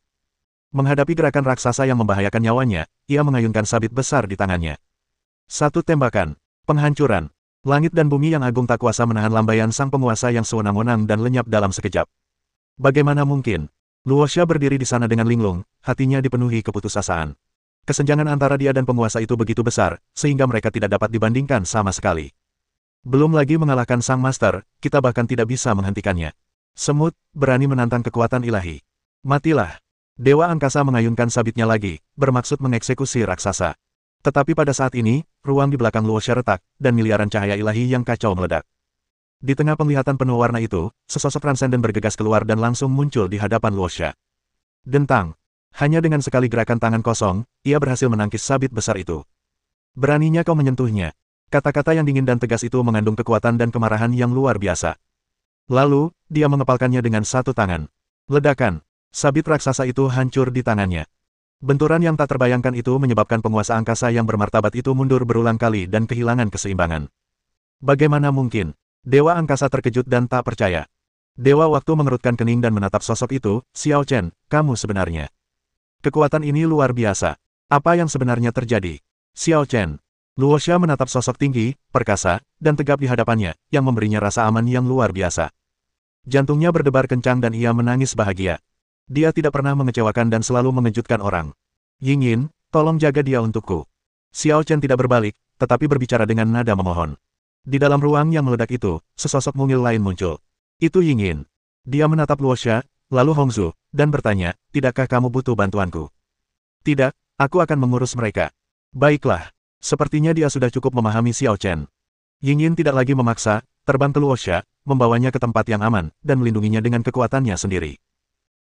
Speaker 1: Menghadapi gerakan raksasa yang membahayakan nyawanya, ia mengayunkan sabit besar di tangannya. Satu tembakan. Penghancuran. Langit dan bumi yang agung tak kuasa menahan lambaian sang penguasa yang sewenang-wenang dan lenyap dalam sekejap. Bagaimana mungkin? Luoxia berdiri di sana dengan linglung, hatinya dipenuhi keputusasaan. Kesenjangan antara dia dan penguasa itu begitu besar, sehingga mereka tidak dapat dibandingkan sama sekali. Belum lagi mengalahkan sang master, kita bahkan tidak bisa menghentikannya. Semut, berani menantang kekuatan ilahi. Matilah. Dewa Angkasa mengayunkan sabitnya lagi, bermaksud mengeksekusi raksasa. Tetapi pada saat ini, ruang di belakang Luoxia retak, dan miliaran cahaya ilahi yang kacau meledak. Di tengah penglihatan penuh warna itu, sesosok transenden bergegas keluar dan langsung muncul di hadapan Luoxia. Dentang. Hanya dengan sekali gerakan tangan kosong, ia berhasil menangkis sabit besar itu. Beraninya kau menyentuhnya. Kata-kata yang dingin dan tegas itu mengandung kekuatan dan kemarahan yang luar biasa. Lalu, dia mengepalkannya dengan satu tangan. Ledakan. Sabit raksasa itu hancur di tangannya. Benturan yang tak terbayangkan itu menyebabkan penguasa angkasa yang bermartabat itu mundur berulang kali dan kehilangan keseimbangan. Bagaimana mungkin? Dewa Angkasa terkejut dan tak percaya. Dewa Waktu mengerutkan kening dan menatap sosok itu. Xiao Chen, kamu sebenarnya. Kekuatan ini luar biasa. Apa yang sebenarnya terjadi? Xiao Chen. Luoxia menatap sosok tinggi, perkasa, dan tegap di hadapannya, yang memberinya rasa aman yang luar biasa. Jantungnya berdebar kencang dan ia menangis bahagia. Dia tidak pernah mengecewakan dan selalu mengejutkan orang. Ying Yin, tolong jaga dia untukku. Xiao Chen tidak berbalik, tetapi berbicara dengan nada memohon. Di dalam ruang yang meledak itu, sesosok mungil lain muncul. Itu Ying Yin. Dia menatap Luoxia, lalu Hongzu, dan bertanya, tidakkah kamu butuh bantuanku? Tidak, aku akan mengurus mereka. Baiklah. Sepertinya dia sudah cukup memahami Xiao Chen. Ying Yin tidak lagi memaksa, terbang ke Luoxia, membawanya ke tempat yang aman, dan melindunginya dengan kekuatannya sendiri.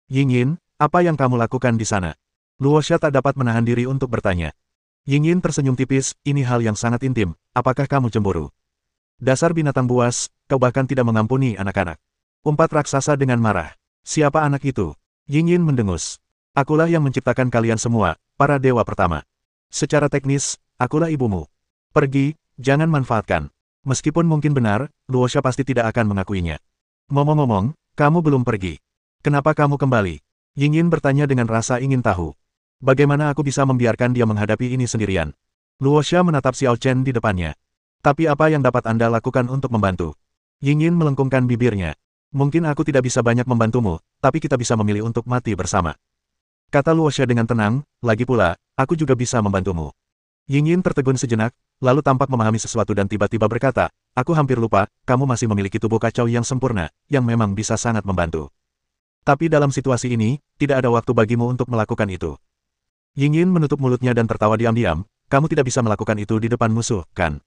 Speaker 1: Ying Yin, apa yang kamu lakukan di sana? Luoxia tak dapat menahan diri untuk bertanya. Ying Yin tersenyum tipis, ini hal yang sangat intim, apakah kamu cemburu? Dasar binatang buas, kau bahkan tidak mengampuni anak-anak. Umpat raksasa dengan marah. Siapa anak itu? Ying Yin mendengus. Akulah yang menciptakan kalian semua, para dewa pertama. Secara teknis, akulah ibumu. Pergi, jangan manfaatkan. Meskipun mungkin benar, Luoxia pasti tidak akan mengakuinya. Ngomong-ngomong, kamu belum pergi. Kenapa kamu kembali? Ying Yin bertanya dengan rasa ingin tahu. Bagaimana aku bisa membiarkan dia menghadapi ini sendirian? Luoxia menatap Xiao Chen di depannya. Tapi apa yang dapat Anda lakukan untuk membantu? Ying Yin melengkungkan bibirnya. Mungkin aku tidak bisa banyak membantumu, tapi kita bisa memilih untuk mati bersama. Kata Luoxia dengan tenang, lagi pula, aku juga bisa membantumu. Ying Yin tertegun sejenak, lalu tampak memahami sesuatu dan tiba-tiba berkata, aku hampir lupa, kamu masih memiliki tubuh kacau yang sempurna, yang memang bisa sangat membantu. Tapi dalam situasi ini, tidak ada waktu bagimu untuk melakukan itu. Ying Yin menutup mulutnya dan tertawa diam-diam, kamu tidak bisa melakukan itu di depan musuh, kan?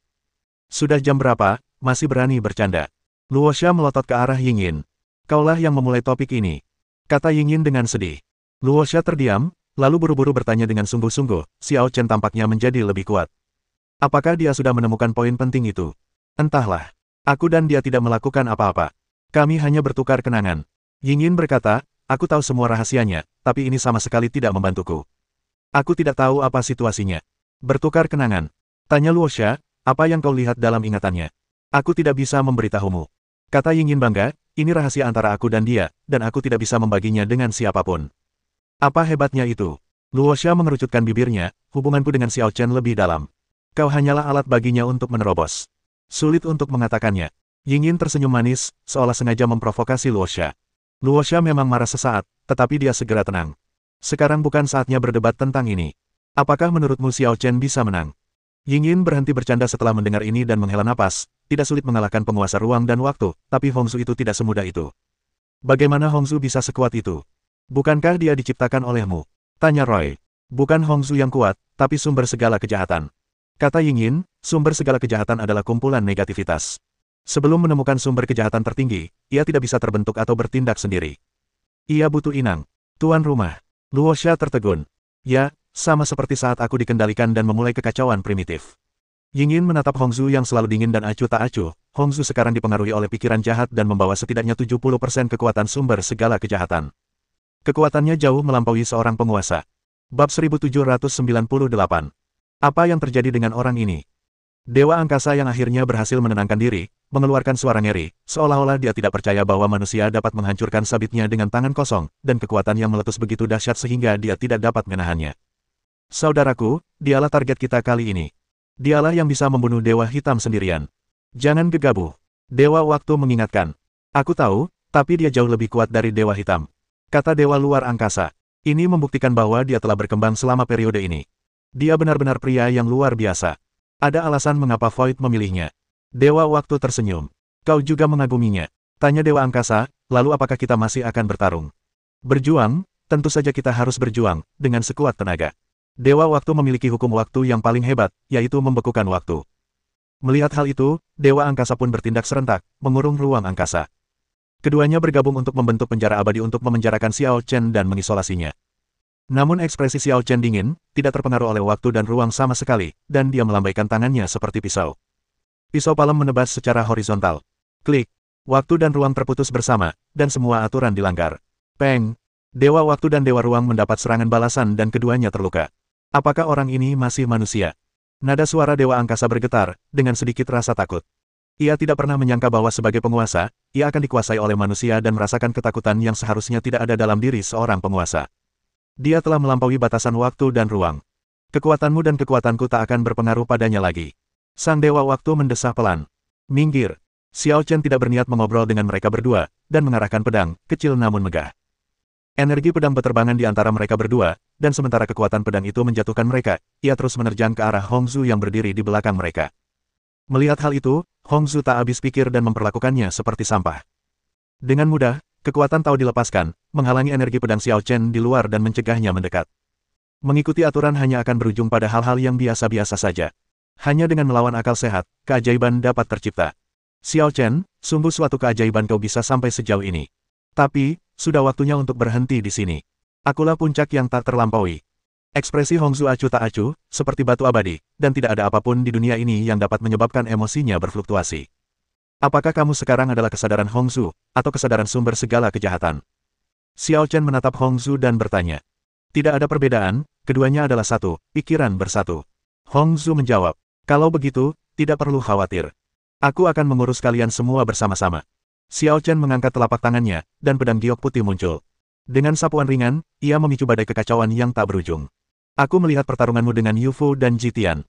Speaker 1: Sudah jam berapa, masih berani bercanda? Luoxia melotot ke arah Ying Yin. Kaulah yang memulai topik ini. Kata Ying Yin dengan sedih. Luoxia terdiam, Lalu buru-buru bertanya dengan sungguh-sungguh, Xiao Chen tampaknya menjadi lebih kuat. Apakah dia sudah menemukan poin penting itu? Entahlah. Aku dan dia tidak melakukan apa-apa. Kami hanya bertukar kenangan. Yingyin berkata, aku tahu semua rahasianya, tapi ini sama sekali tidak membantuku. Aku tidak tahu apa situasinya. Bertukar kenangan. Tanya Luosha, apa yang kau lihat dalam ingatannya? Aku tidak bisa memberitahumu. Kata Yingyin bangga, ini rahasia antara aku dan dia, dan aku tidak bisa membaginya dengan siapapun. Apa hebatnya itu? Luosha mengerucutkan bibirnya, hubunganku dengan Xiao Chen lebih dalam. Kau hanyalah alat baginya untuk menerobos. Sulit untuk mengatakannya. Yingyin tersenyum manis, seolah sengaja memprovokasi Luosha. Luosha memang marah sesaat, tetapi dia segera tenang. Sekarang bukan saatnya berdebat tentang ini. Apakah menurutmu Xiao Chen bisa menang? Yingyin berhenti bercanda setelah mendengar ini dan menghela napas. Tidak sulit mengalahkan penguasa ruang dan waktu, tapi Hongzhu itu tidak semudah itu. Bagaimana Hongzhu bisa sekuat itu? Bukankah dia diciptakan olehmu? Tanya Roy. Bukan Hongzhu yang kuat, tapi sumber segala kejahatan. Kata Yingyin, sumber segala kejahatan adalah kumpulan negativitas. Sebelum menemukan sumber kejahatan tertinggi, ia tidak bisa terbentuk atau bertindak sendiri. Ia butuh inang. Tuan rumah. Luosha tertegun. Ya, sama seperti saat aku dikendalikan dan memulai kekacauan primitif. Yingyin menatap Hongzhu yang selalu dingin dan acuh tak acuh. Hongzhu sekarang dipengaruhi oleh pikiran jahat dan membawa setidaknya 70% kekuatan sumber segala kejahatan. Kekuatannya jauh melampaui seorang penguasa. Bab 1798. Apa yang terjadi dengan orang ini? Dewa angkasa yang akhirnya berhasil menenangkan diri, mengeluarkan suara ngeri, seolah-olah dia tidak percaya bahwa manusia dapat menghancurkan sabitnya dengan tangan kosong, dan kekuatan yang meletus begitu dahsyat sehingga dia tidak dapat menahannya. Saudaraku, dialah target kita kali ini. Dialah yang bisa membunuh Dewa Hitam sendirian. Jangan gegabah. Dewa Waktu mengingatkan. Aku tahu, tapi dia jauh lebih kuat dari Dewa Hitam. Kata Dewa Luar Angkasa. Ini membuktikan bahwa dia telah berkembang selama periode ini. Dia benar-benar pria yang luar biasa. Ada alasan mengapa Void memilihnya. Dewa Waktu tersenyum. Kau juga mengaguminya. Tanya Dewa Angkasa, lalu apakah kita masih akan bertarung? Berjuang? Tentu saja kita harus berjuang, dengan sekuat tenaga. Dewa Waktu memiliki hukum waktu yang paling hebat, yaitu membekukan waktu. Melihat hal itu, Dewa Angkasa pun bertindak serentak, mengurung ruang angkasa. Keduanya bergabung untuk membentuk penjara abadi untuk memenjarakan Xiao Chen dan mengisolasinya. Namun ekspresi Xiao Chen dingin, tidak terpengaruh oleh waktu dan ruang sama sekali, dan dia melambaikan tangannya seperti pisau. Pisau palem menebas secara horizontal. Klik. Waktu dan ruang terputus bersama, dan semua aturan dilanggar. Peng. Dewa Waktu dan Dewa Ruang mendapat serangan balasan dan keduanya terluka. Apakah orang ini masih manusia? Nada suara Dewa Angkasa bergetar, dengan sedikit rasa takut. Ia tidak pernah menyangka bahwa sebagai penguasa, ia akan dikuasai oleh manusia dan merasakan ketakutan yang seharusnya tidak ada dalam diri seorang penguasa. Dia telah melampaui batasan waktu dan ruang. Kekuatanmu dan kekuatanku tak akan berpengaruh padanya lagi. Sang Dewa Waktu mendesah pelan. Minggir. Xiao Chen tidak berniat mengobrol dengan mereka berdua, dan mengarahkan pedang, kecil namun megah. Energi pedang berterbangan di antara mereka berdua, dan sementara kekuatan pedang itu menjatuhkan mereka, ia terus menerjang ke arah Hongzhu yang berdiri di belakang mereka. Melihat hal itu, Hongzhu tak habis pikir dan memperlakukannya seperti sampah. Dengan mudah, kekuatan Tao dilepaskan, menghalangi energi pedang Xiao Chen di luar dan mencegahnya mendekat. Mengikuti aturan hanya akan berujung pada hal-hal yang biasa-biasa saja. Hanya dengan melawan akal sehat, keajaiban dapat tercipta. Xiao Chen, sungguh suatu keajaiban kau bisa sampai sejauh ini. Tapi, sudah waktunya untuk berhenti di sini. Akulah puncak yang tak terlampaui. Ekspresi Hongzhu acuh tak acuh, seperti batu abadi, dan tidak ada apapun di dunia ini yang dapat menyebabkan emosinya berfluktuasi. Apakah kamu sekarang adalah kesadaran Hongzhu, atau kesadaran sumber segala kejahatan? Xiao Chen menatap Hongzhu dan bertanya. Tidak ada perbedaan, keduanya adalah satu, pikiran bersatu. Hongzhu menjawab, kalau begitu, tidak perlu khawatir. Aku akan mengurus kalian semua bersama-sama. Xiao Chen mengangkat telapak tangannya, dan pedang giok putih muncul. Dengan sapuan ringan, ia memicu badai kekacauan yang tak berujung. Aku melihat pertarunganmu dengan Yu Fu dan Jitian.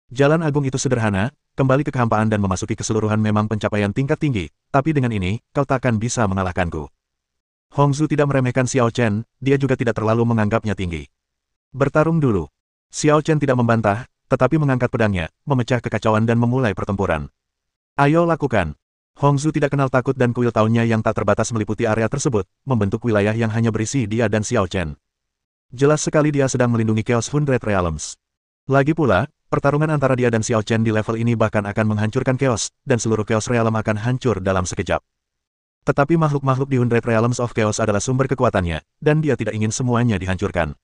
Speaker 1: Jalan agung itu sederhana, kembali ke kehampaan dan memasuki keseluruhan memang pencapaian tingkat tinggi, tapi dengan ini, kau takkan bisa mengalahkanku. Hongzhu tidak meremehkan Xiao Chen, dia juga tidak terlalu menganggapnya tinggi. Bertarung dulu. Xiao Chen tidak membantah, tetapi mengangkat pedangnya, memecah kekacauan dan memulai pertempuran. Ayo lakukan. Hongzhu tidak kenal takut dan kuil tahunnya yang tak terbatas meliputi area tersebut, membentuk wilayah yang hanya berisi dia dan Xiao Chen. Jelas sekali dia sedang melindungi Chaos Hundred Realms. Lagi pula, pertarungan antara dia dan Xiao Chen di level ini bahkan akan menghancurkan Chaos, dan seluruh Chaos Realm akan hancur dalam sekejap. Tetapi makhluk-makhluk di Hundred Realms of Chaos adalah sumber kekuatannya, dan dia tidak ingin semuanya dihancurkan.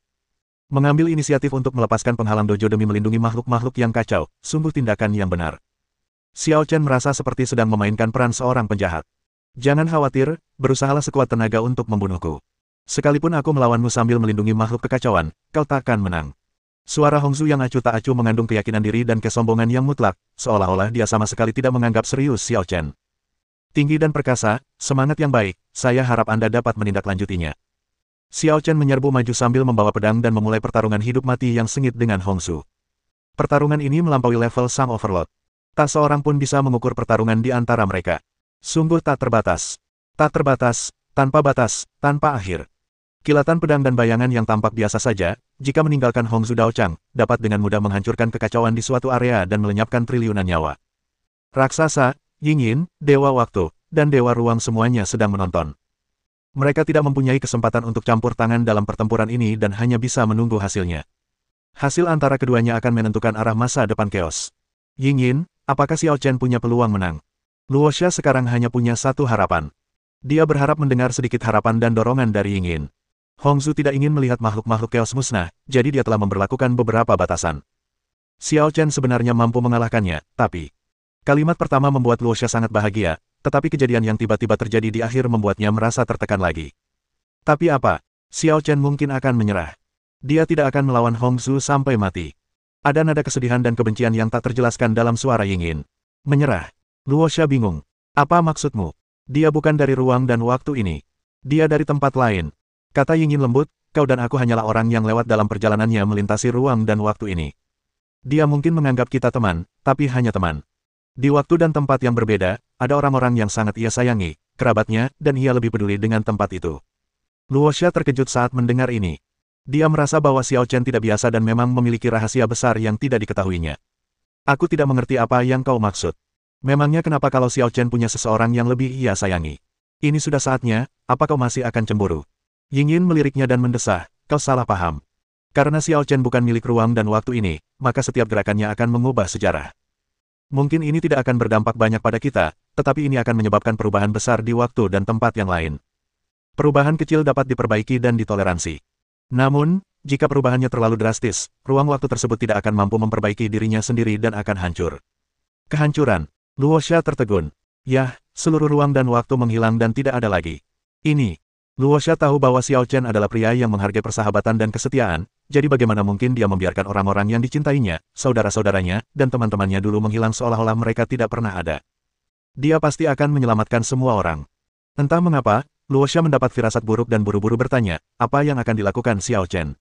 Speaker 1: Mengambil inisiatif untuk melepaskan penghalang dojo demi melindungi makhluk-makhluk yang kacau, sungguh tindakan yang benar. Xiao Chen merasa seperti sedang memainkan peran seorang penjahat. Jangan khawatir, berusahalah sekuat tenaga untuk membunuhku. Sekalipun aku melawanmu sambil melindungi makhluk kekacauan, kau takkan menang. Suara Hongzu yang acuh tak acuh mengandung keyakinan diri dan kesombongan yang mutlak, seolah-olah dia sama sekali tidak menganggap serius Xiao Chen. Tinggi dan perkasa, semangat yang baik, saya harap Anda dapat menindaklanjutinya. Xiao Chen menyerbu maju sambil membawa pedang dan memulai pertarungan hidup mati yang sengit dengan Hongzu. Pertarungan ini melampaui level Sang Overlord. Tak seorang pun bisa mengukur pertarungan di antara mereka. Sungguh tak terbatas. Tak terbatas, tanpa akhir. Kilatan pedang dan bayangan yang tampak biasa saja, jika meninggalkan Hongzu Daochang, dapat dengan mudah menghancurkan kekacauan di suatu area dan melenyapkan triliunan nyawa. Raksasa, Yingyin, Dewa Waktu, dan Dewa Ruang semuanya sedang menonton. Mereka tidak mempunyai kesempatan untuk campur tangan dalam pertempuran ini dan hanya bisa menunggu hasilnya. Hasil antara keduanya akan menentukan arah masa depan Chaos. Yingyin, apakah Xiao Chen punya peluang menang? Luoxia sekarang hanya punya satu harapan. Dia berharap mendengar sedikit harapan dan dorongan dari Yingyin. Hongzu tidak ingin melihat makhluk-makhluk Chaos musnah, jadi dia telah memberlakukan beberapa batasan. Xiao Chen sebenarnya mampu mengalahkannya, tapi... Kalimat pertama membuat Luoxia sangat bahagia, tetapi kejadian yang tiba-tiba terjadi di akhir membuatnya merasa tertekan lagi. Tapi apa? Xiao Chen mungkin akan menyerah. Dia tidak akan melawan Hongzu sampai mati. Ada nada kesedihan dan kebencian yang tak terjelaskan dalam suara Yingyin. Menyerah. Luoxia bingung. Apa maksudmu? Dia bukan dari ruang dan waktu ini. Dia dari tempat lain. Kata Yingyin lembut, kau dan aku hanyalah orang yang lewat dalam perjalanannya melintasi ruang dan waktu ini. Dia mungkin menganggap kita teman, tapi hanya teman. Di waktu dan tempat yang berbeda, ada orang-orang yang sangat ia sayangi, kerabatnya, dan ia lebih peduli dengan tempat itu. Luoxia terkejut saat mendengar ini. Dia merasa bahwa Xiao Chen tidak biasa dan memang memiliki rahasia besar yang tidak diketahuinya. Aku tidak mengerti apa yang kau maksud. Memangnya kenapa kalau Xiao Chen punya seseorang yang lebih ia sayangi? Ini sudah saatnya, apa kau masih akan cemburu? Yingyin meliriknya dan mendesah, kau salah paham. Karena Xiao Chen bukan milik ruang dan waktu ini, maka setiap gerakannya akan mengubah sejarah. Mungkin ini tidak akan berdampak banyak pada kita, tetapi ini akan menyebabkan perubahan besar di waktu dan tempat yang lain. Perubahan kecil dapat diperbaiki dan ditoleransi. Namun, jika perubahannya terlalu drastis, ruang waktu tersebut tidak akan mampu memperbaiki dirinya sendiri dan akan hancur. Kehancuran. Luoxia tertegun. Yah, seluruh ruang dan waktu menghilang dan tidak ada lagi. Ini. Luoxia tahu bahwa Xiao Chen adalah pria yang menghargai persahabatan dan kesetiaan, jadi bagaimana mungkin dia membiarkan orang-orang yang dicintainya, saudara-saudaranya, dan teman-temannya dulu menghilang seolah-olah mereka tidak pernah ada. Dia pasti akan menyelamatkan semua orang. Entah mengapa, Luoxia mendapat firasat buruk dan buru-buru bertanya, apa yang akan dilakukan Xiao Chen.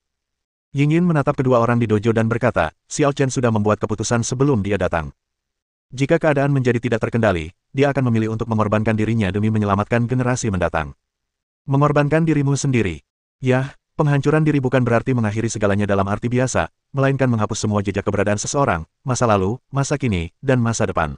Speaker 1: Yingyin menatap kedua orang di dojo dan berkata, Xiao Chen sudah membuat keputusan sebelum dia datang. Jika keadaan menjadi tidak terkendali, dia akan memilih untuk mengorbankan dirinya demi menyelamatkan generasi mendatang. Mengorbankan dirimu sendiri. Yah, penghancuran diri bukan berarti mengakhiri segalanya dalam arti biasa, melainkan menghapus semua jejak keberadaan seseorang, masa lalu, masa kini, dan masa depan.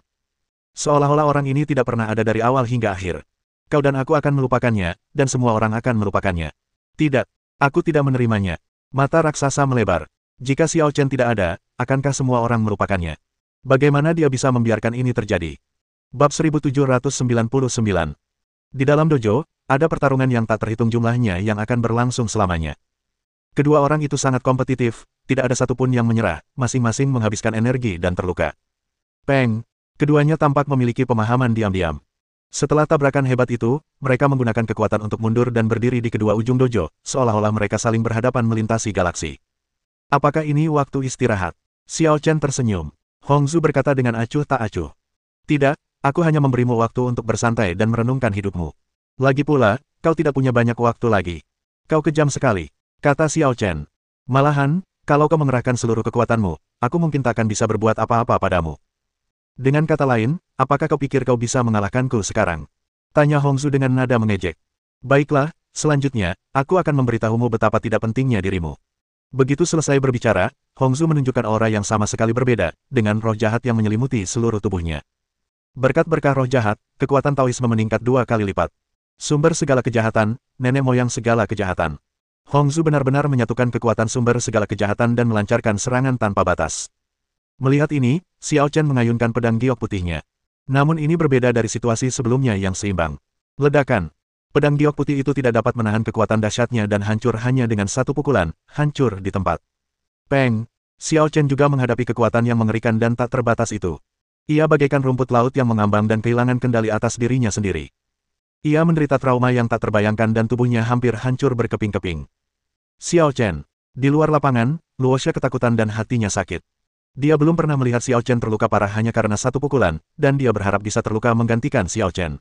Speaker 1: Seolah-olah orang ini tidak pernah ada dari awal hingga akhir. Kau dan aku akan melupakannya, dan semua orang akan melupakannya. Tidak, aku tidak menerimanya. Mata raksasa melebar. Jika Xiao Chen tidak ada, akankah semua orang melupakannya? Bagaimana dia bisa membiarkan ini terjadi? Bab 1799. Di dalam dojo, ada pertarungan yang tak terhitung jumlahnya yang akan berlangsung selamanya. Kedua orang itu sangat kompetitif, tidak ada satupun yang menyerah, masing-masing menghabiskan energi dan terluka. Peng! Keduanya tampak memiliki pemahaman diam-diam. Setelah tabrakan hebat itu, mereka menggunakan kekuatan untuk mundur dan berdiri di kedua ujung dojo, seolah-olah mereka saling berhadapan melintasi galaksi. Apakah ini waktu istirahat? Xiao Chen tersenyum. Hongzu berkata dengan acuh tak acuh. Tidak, aku hanya memberimu waktu untuk bersantai dan merenungkan hidupmu. Lagi pula, kau tidak punya banyak waktu lagi. Kau kejam sekali, kata Xiao Chen. Malahan, kalau kau mengerahkan seluruh kekuatanmu, aku mungkin tak akan bisa berbuat apa-apa padamu. Dengan kata lain, apakah kau pikir kau bisa mengalahkanku sekarang? Tanya Hongzu dengan nada mengejek. Baiklah, selanjutnya, aku akan memberitahumu betapa tidak pentingnya dirimu. Begitu selesai berbicara, Hongzu menunjukkan aura yang sama sekali berbeda, dengan roh jahat yang menyelimuti seluruh tubuhnya. Berkat berkah roh jahat, kekuatan Taoisme meningkat 2 kali lipat. Sumber segala kejahatan, nenek moyang segala kejahatan. Hongzu benar-benar menyatukan kekuatan sumber segala kejahatan dan melancarkan serangan tanpa batas. Melihat ini, Xiao Chen mengayunkan pedang giok putihnya. Namun ini berbeda dari situasi sebelumnya yang seimbang. Ledakan. Pedang giok putih itu tidak dapat menahan kekuatan dahsyatnya dan hancur hanya dengan satu pukulan, hancur di tempat. Peng! Xiao Chen juga menghadapi kekuatan yang mengerikan dan tak terbatas itu. Ia bagaikan rumput laut yang mengambang dan kehilangan kendali atas dirinya sendiri. Ia menderita trauma yang tak terbayangkan dan tubuhnya hampir hancur berkeping-keping. Xiao Chen. Di luar lapangan, Luosha ketakutan dan hatinya sakit. Dia belum pernah melihat Xiao Chen terluka parah hanya karena satu pukulan, dan dia berharap bisa terluka menggantikan Xiao Chen.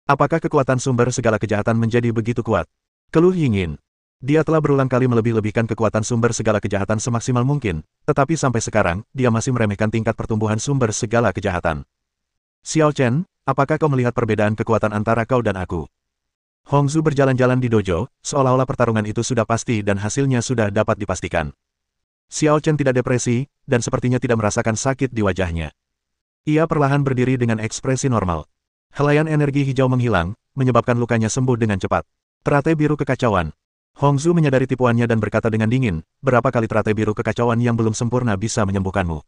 Speaker 1: Apakah kekuatan sumber segala kejahatan menjadi begitu kuat? Keluh Yingyin. Dia telah berulang kali melebih-lebihkan kekuatan sumber segala kejahatan semaksimal mungkin, tetapi sampai sekarang, dia masih meremehkan tingkat pertumbuhan sumber segala kejahatan. Xiao Chen, apakah kau melihat perbedaan kekuatan antara kau dan aku? Hongzhu berjalan-jalan di dojo, seolah-olah pertarungan itu sudah pasti dan hasilnya sudah dapat dipastikan. Xiao Chen tidak depresi, dan sepertinya tidak merasakan sakit di wajahnya. Ia perlahan berdiri dengan ekspresi normal. Helaian energi hijau menghilang, menyebabkan lukanya sembuh dengan cepat. Teratai biru kekacauan. Hongzhu menyadari tipuannya dan berkata dengan dingin, berapa kali teratai biru kekacauan yang belum sempurna bisa menyembuhkanmu.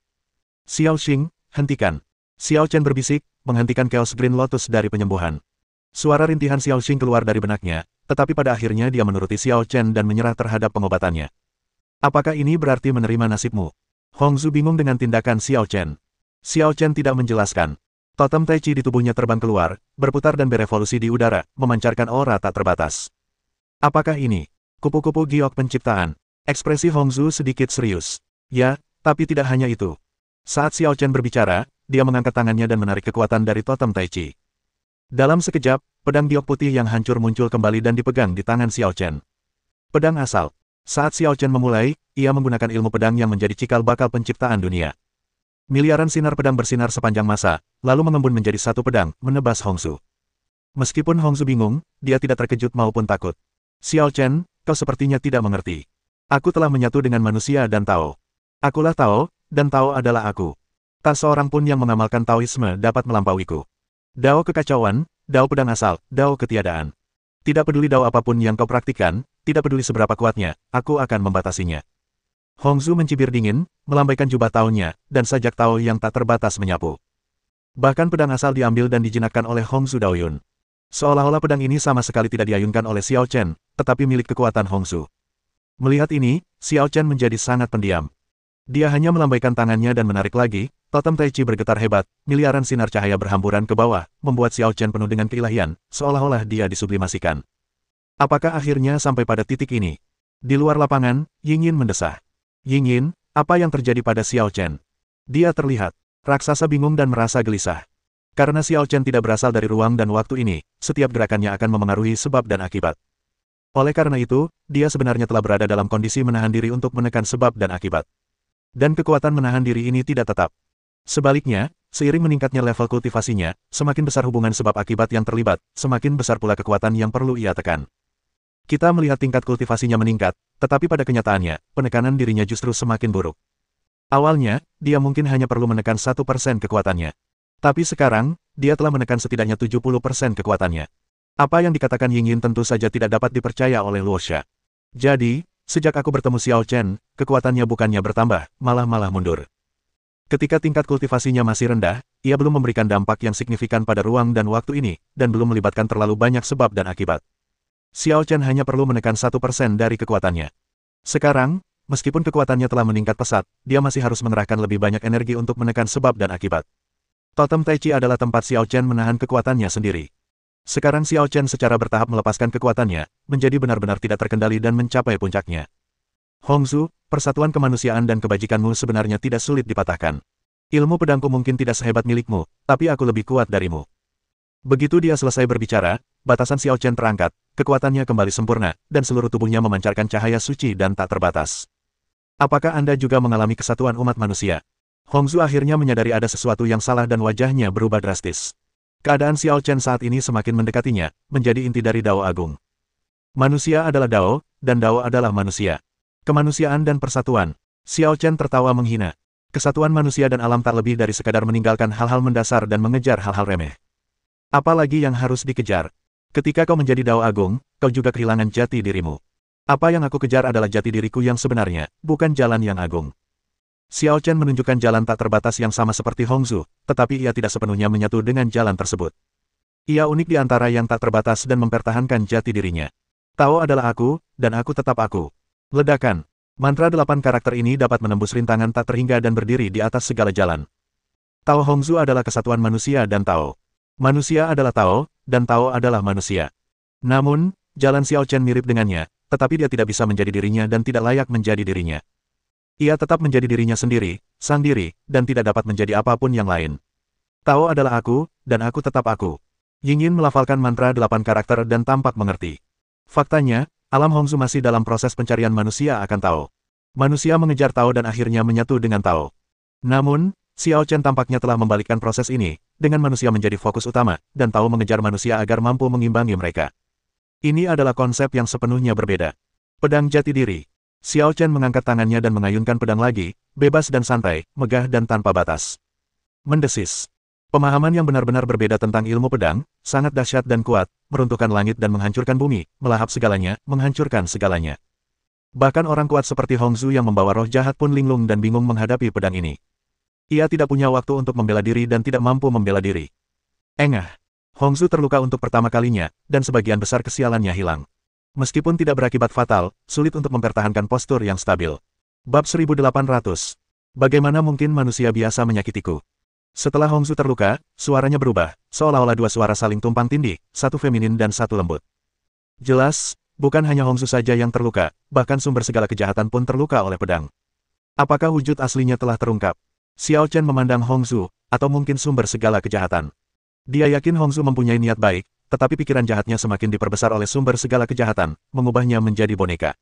Speaker 1: Xiao Xing, hentikan. Xiao Chen berbisik, menghentikan Chaos Green Lotus dari penyembuhan. Suara rintihan Xiao Xing keluar dari benaknya, tetapi pada akhirnya dia menuruti Xiao Chen dan menyerah terhadap pengobatannya. Apakah ini berarti menerima nasibmu? Hongzhu bingung dengan tindakan Xiao Chen. Xiao Chen tidak menjelaskan. Totem Tai Chi di tubuhnya terbang keluar, berputar dan berevolusi di udara, memancarkan aura tak terbatas. Apakah ini kupu-kupu giok penciptaan? Ekspresi Hongzhu sedikit serius. Ya, tapi tidak hanya itu. Saat Xiao Chen berbicara, dia mengangkat tangannya dan menarik kekuatan dari totem Tai Chi. Dalam sekejap, pedang giok putih yang hancur muncul kembali dan dipegang di tangan Xiao Chen. Pedang asal. Saat Xiao Chen memulai, ia menggunakan ilmu pedang yang menjadi cikal bakal penciptaan dunia. Miliaran sinar pedang bersinar sepanjang masa, lalu mengembun menjadi satu pedang, menebas Hongzhu. Meskipun Hongzhu bingung, dia tidak terkejut maupun takut. Xiao Chen, kau sepertinya tidak mengerti. Aku telah menyatu dengan manusia dan Tao. Akulah Tao, dan Tao adalah aku. Tak seorang pun yang mengamalkan Taoisme dapat melampauiku. Dao kekacauan, Dao pedang asal, Dao ketiadaan. Tidak peduli Dao apapun yang kau praktikkan, tidak peduli seberapa kuatnya, aku akan membatasinya. Hongzhu mencibir dingin, melambaikan jubah Tao-nya, dan sajak Tao yang tak terbatas menyapu. Bahkan pedang asal diambil dan dijinakkan oleh Hongzhu Daoyun. Seolah-olah pedang ini sama sekali tidak diayunkan oleh Xiao Chen, tetapi milik kekuatan Hongzhu. Melihat ini, Xiao Chen menjadi sangat pendiam. Dia hanya melambaikan tangannya dan menarik lagi, totem Tai Chi bergetar hebat, miliaran sinar cahaya berhamburan ke bawah, membuat Xiao Chen penuh dengan keilahian, seolah-olah dia disublimasikan. Apakah akhirnya sampai pada titik ini? Di luar lapangan, Yingyin mendesah. Yingyin, apa yang terjadi pada Xiao Chen? Dia terlihat raksasa bingung dan merasa gelisah. Karena Xiao Chen tidak berasal dari ruang dan waktu ini, setiap gerakannya akan memengaruhi sebab dan akibat. Oleh karena itu, dia sebenarnya telah berada dalam kondisi menahan diri untuk menekan sebab dan akibat. Dan kekuatan menahan diri ini tidak tetap. Sebaliknya, seiring meningkatnya level kultivasinya, semakin besar hubungan sebab akibat yang terlibat, semakin besar pula kekuatan yang perlu ia tekan. Kita melihat tingkat kultivasinya meningkat, tetapi pada kenyataannya, penekanan dirinya justru semakin buruk. Awalnya, dia mungkin hanya perlu menekan 1% kekuatannya. Tapi sekarang, dia telah menekan setidaknya 70% kekuatannya. Apa yang dikatakan Yingyin tentu saja tidak dapat dipercaya oleh Luosha. Jadi, sejak aku bertemu Xiao Chen, kekuatannya bukannya bertambah, malah mundur. Ketika tingkat kultivasinya masih rendah, ia belum memberikan dampak yang signifikan pada ruang dan waktu ini, dan belum melibatkan terlalu banyak sebab dan akibat. Xiao Chen hanya perlu menekan 1% dari kekuatannya. Sekarang, meskipun kekuatannya telah meningkat pesat, dia masih harus mengerahkan lebih banyak energi untuk menekan sebab dan akibat. Totem Tai Chi adalah tempat Xiao Chen menahan kekuatannya sendiri. Sekarang Xiao Chen secara bertahap melepaskan kekuatannya, menjadi benar-benar tidak terkendali dan mencapai puncaknya. Hongzhu, persatuan kemanusiaan dan kebajikanmu sebenarnya tidak sulit dipatahkan. Ilmu pedangku mungkin tidak sehebat milikmu, tapi aku lebih kuat darimu. Begitu dia selesai berbicara, batasan Xiao Chen terangkat, kekuatannya kembali sempurna, dan seluruh tubuhnya memancarkan cahaya suci dan tak terbatas. Apakah Anda juga mengalami kesatuan umat manusia? Hongzhu akhirnya menyadari ada sesuatu yang salah dan wajahnya berubah drastis. Keadaan Xiao Chen saat ini semakin mendekatinya, menjadi inti dari Dao Agung. Manusia adalah Dao, dan Dao adalah manusia. Kemanusiaan dan persatuan. Xiao Chen tertawa menghina. Kesatuan manusia dan alam tak lebih dari sekadar meninggalkan hal-hal mendasar dan mengejar hal-hal remeh. Apalagi yang harus dikejar? Ketika kau menjadi Dao Agung, kau juga kehilangan jati dirimu. Apa yang aku kejar adalah jati diriku yang sebenarnya, bukan jalan yang agung. Xiao Chen menunjukkan jalan tak terbatas yang sama seperti Hongzhu, tetapi ia tidak sepenuhnya menyatu dengan jalan tersebut. Ia unik di antara yang tak terbatas dan mempertahankan jati dirinya. Tao adalah aku, dan aku tetap aku. Ledakan. Mantra 8 karakter ini dapat menembus rintangan tak terhingga dan berdiri di atas segala jalan. Tao Hongzhu adalah kesatuan manusia dan Tao. Manusia adalah Tao, dan Tao adalah manusia. Namun, jalan Xiao Chen mirip dengannya, tetapi dia tidak bisa menjadi dirinya dan tidak layak menjadi dirinya. Ia tetap menjadi dirinya sendiri, sang diri, dan tidak dapat menjadi apapun yang lain. Tao adalah aku, dan aku tetap aku. Yingyin melafalkan mantra 8 karakter dan tampak mengerti. Faktanya, alam Hongzhu masih dalam proses pencarian manusia akan Tao. Manusia mengejar Tao dan akhirnya menyatu dengan Tao. Namun, Xiao Chen tampaknya telah membalikkan proses ini, dengan manusia menjadi fokus utama, dan Tao mengejar manusia agar mampu mengimbangi mereka. Ini adalah konsep yang sepenuhnya berbeda. Pedang jati diri. Xiao Chen mengangkat tangannya dan mengayunkan pedang lagi, bebas dan santai, megah dan tanpa batas. Mendesis. Pemahaman yang benar-benar berbeda tentang ilmu pedang, sangat dahsyat dan kuat, meruntuhkan langit dan menghancurkan bumi, melahap segalanya, menghancurkan segalanya. Bahkan orang kuat seperti Hongzhu yang membawa roh jahat pun linglung dan bingung menghadapi pedang ini. Ia tidak punya waktu untuk membela diri dan tidak mampu membela diri. Engah. Hongzhu terluka untuk pertama kalinya, dan sebagian besar kesialannya hilang. Meskipun tidak berakibat fatal, sulit untuk mempertahankan postur yang stabil. Bab 1800. Bagaimana mungkin manusia biasa menyakitiku? Setelah Hongzhu terluka, suaranya berubah, seolah-olah dua suara saling tumpang tindih, satu feminin dan satu lembut. Jelas, bukan hanya Hongzhu saja yang terluka, bahkan sumber segala kejahatan pun terluka oleh pedang. Apakah wujud aslinya telah terungkap? Xiao Chen memandang Hongzhu, atau mungkin sumber segala kejahatan. Dia yakin Hongzhu mempunyai niat baik, tetapi pikiran jahatnya semakin diperbesar oleh sumber segala kejahatan, mengubahnya menjadi boneka.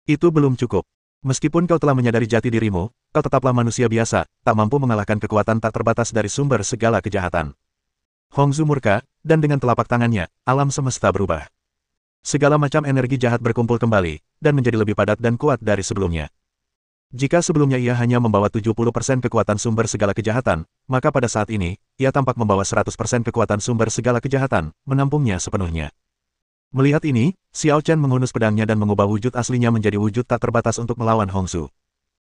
Speaker 1: Itu belum cukup. Meskipun kau telah menyadari jati dirimu, kau tetaplah manusia biasa, tak mampu mengalahkan kekuatan tak terbatas dari sumber segala kejahatan. Hongzhu murka, dan dengan telapak tangannya, alam semesta berubah. Segala macam energi jahat berkumpul kembali, dan menjadi lebih padat dan kuat dari sebelumnya. Jika sebelumnya ia hanya membawa 70% kekuatan sumber segala kejahatan, maka pada saat ini, ia tampak membawa 100% kekuatan sumber segala kejahatan, menampungnya sepenuhnya. Melihat ini, Xiao Chen menghunus pedangnya dan mengubah wujud aslinya menjadi wujud tak terbatas untuk melawan Hongzhu.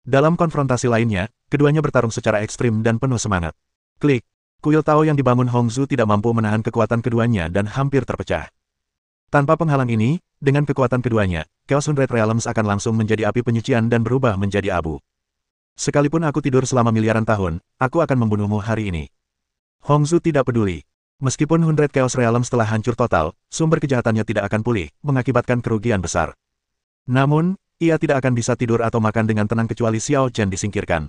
Speaker 1: Dalam konfrontasi lainnya, keduanya bertarung secara ekstrim dan penuh semangat. Klik! Kuil Tao yang dibangun Hongzhu tidak mampu menahan kekuatan keduanya dan hampir terpecah. Tanpa penghalang ini, dengan kekuatan keduanya, Chaos Hundred Realms akan langsung menjadi api penyucian dan berubah menjadi abu. Sekalipun aku tidur selama miliaran tahun, aku akan membunuhmu hari ini. Hongzhu tidak peduli. Meskipun Hundred Chaos Realms telah hancur total, sumber kejahatannya tidak akan pulih, mengakibatkan kerugian besar. Namun, ia tidak akan bisa tidur atau makan dengan tenang kecuali Xiao Chen disingkirkan.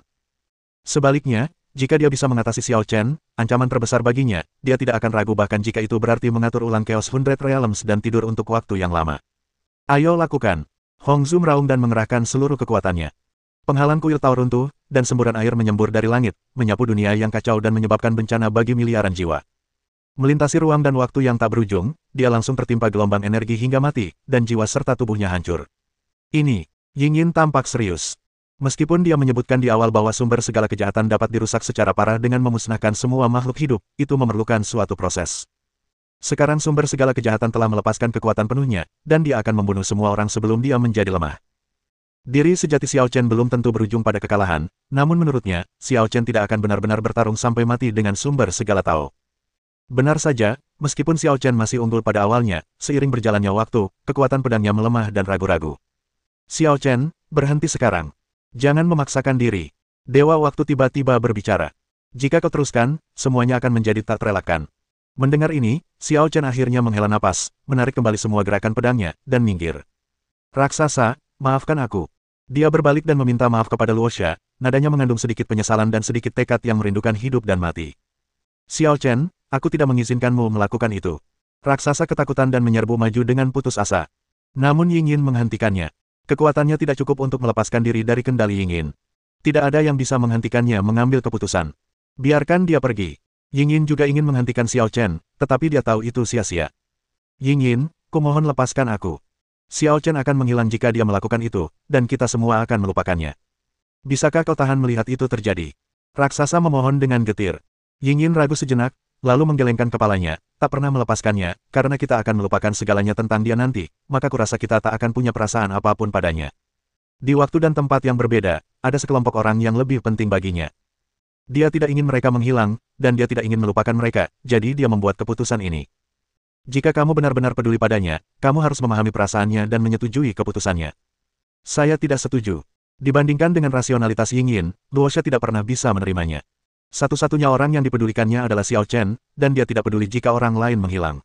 Speaker 1: Sebaliknya, jika dia bisa mengatasi Xiao Chen, ancaman terbesar baginya, dia tidak akan ragu bahkan jika itu berarti mengatur ulang Chaos Hundred Realms dan tidur untuk waktu yang lama. Ayo lakukan. Hongzhu meraung dan mengerahkan seluruh kekuatannya. Penghalang kuil Tao runtuh, dan semburan air menyembur dari langit, menyapu dunia yang kacau dan menyebabkan bencana bagi miliaran jiwa. Melintasi ruang dan waktu yang tak berujung, dia langsung tertimpa gelombang energi hingga mati, dan jiwa serta tubuhnya hancur. Ini, Yingyin tampak serius. Meskipun dia menyebutkan di awal bahwa sumber segala kejahatan dapat dirusak secara parah dengan memusnahkan semua makhluk hidup, itu memerlukan suatu proses. Sekarang sumber segala kejahatan telah melepaskan kekuatan penuhnya, dan dia akan membunuh semua orang sebelum dia menjadi lemah. Diri sejati Xiao Chen belum tentu berujung pada kekalahan, namun menurutnya, Xiao Chen tidak akan benar-benar bertarung sampai mati dengan sumber segala Tao. Benar saja, meskipun Xiao Chen masih unggul pada awalnya, seiring berjalannya waktu, kekuatan pedangnya melemah dan ragu-ragu. Xiao Chen, berhenti sekarang. Jangan memaksakan diri. Dewa waktu tiba-tiba berbicara. Jika kau teruskan, semuanya akan menjadi tak terelakkan. Mendengar ini, Xiao Chen akhirnya menghela napas, menarik kembali semua gerakan pedangnya, dan minggir. Raksasa, maafkan aku. Dia berbalik dan meminta maaf kepada Luosha, nadanya mengandung sedikit penyesalan dan sedikit tekad yang merindukan hidup dan mati. Xiao Chen, aku tidak mengizinkanmu melakukan itu. Raksasa ketakutan dan menyerbu maju dengan putus asa. Namun Yingyin menghentikannya. Kekuatannya tidak cukup untuk melepaskan diri dari kendali Yingyin. Tidak ada yang bisa menghentikannya mengambil keputusan. Biarkan dia pergi. Yingyin juga ingin menghentikan Xiao Chen, tetapi dia tahu itu sia-sia. Yingyin, kumohon lepaskan aku. Xiao Chen akan menghilang jika dia melakukan itu, dan kita semua akan melupakannya. Bisakah kau tahan melihat itu terjadi? Raksasa memohon dengan getir. Yingyin ragu sejenak, lalu menggelengkan kepalanya, tak pernah melepaskannya, karena kita akan melupakan segalanya tentang dia nanti, maka kurasa kita tak akan punya perasaan apapun padanya. Di waktu dan tempat yang berbeda, ada sekelompok orang yang lebih penting baginya. Dia tidak ingin mereka menghilang, dan dia tidak ingin melupakan mereka, jadi dia membuat keputusan ini. Jika kamu benar-benar peduli padanya, kamu harus memahami perasaannya dan menyetujui keputusannya. Saya tidak setuju. Dibandingkan dengan rasionalitas Yingyin, Luosha tidak pernah bisa menerimanya. Satu-satunya orang yang dipedulikannya adalah Xiao Chen, dan dia tidak peduli jika orang lain menghilang.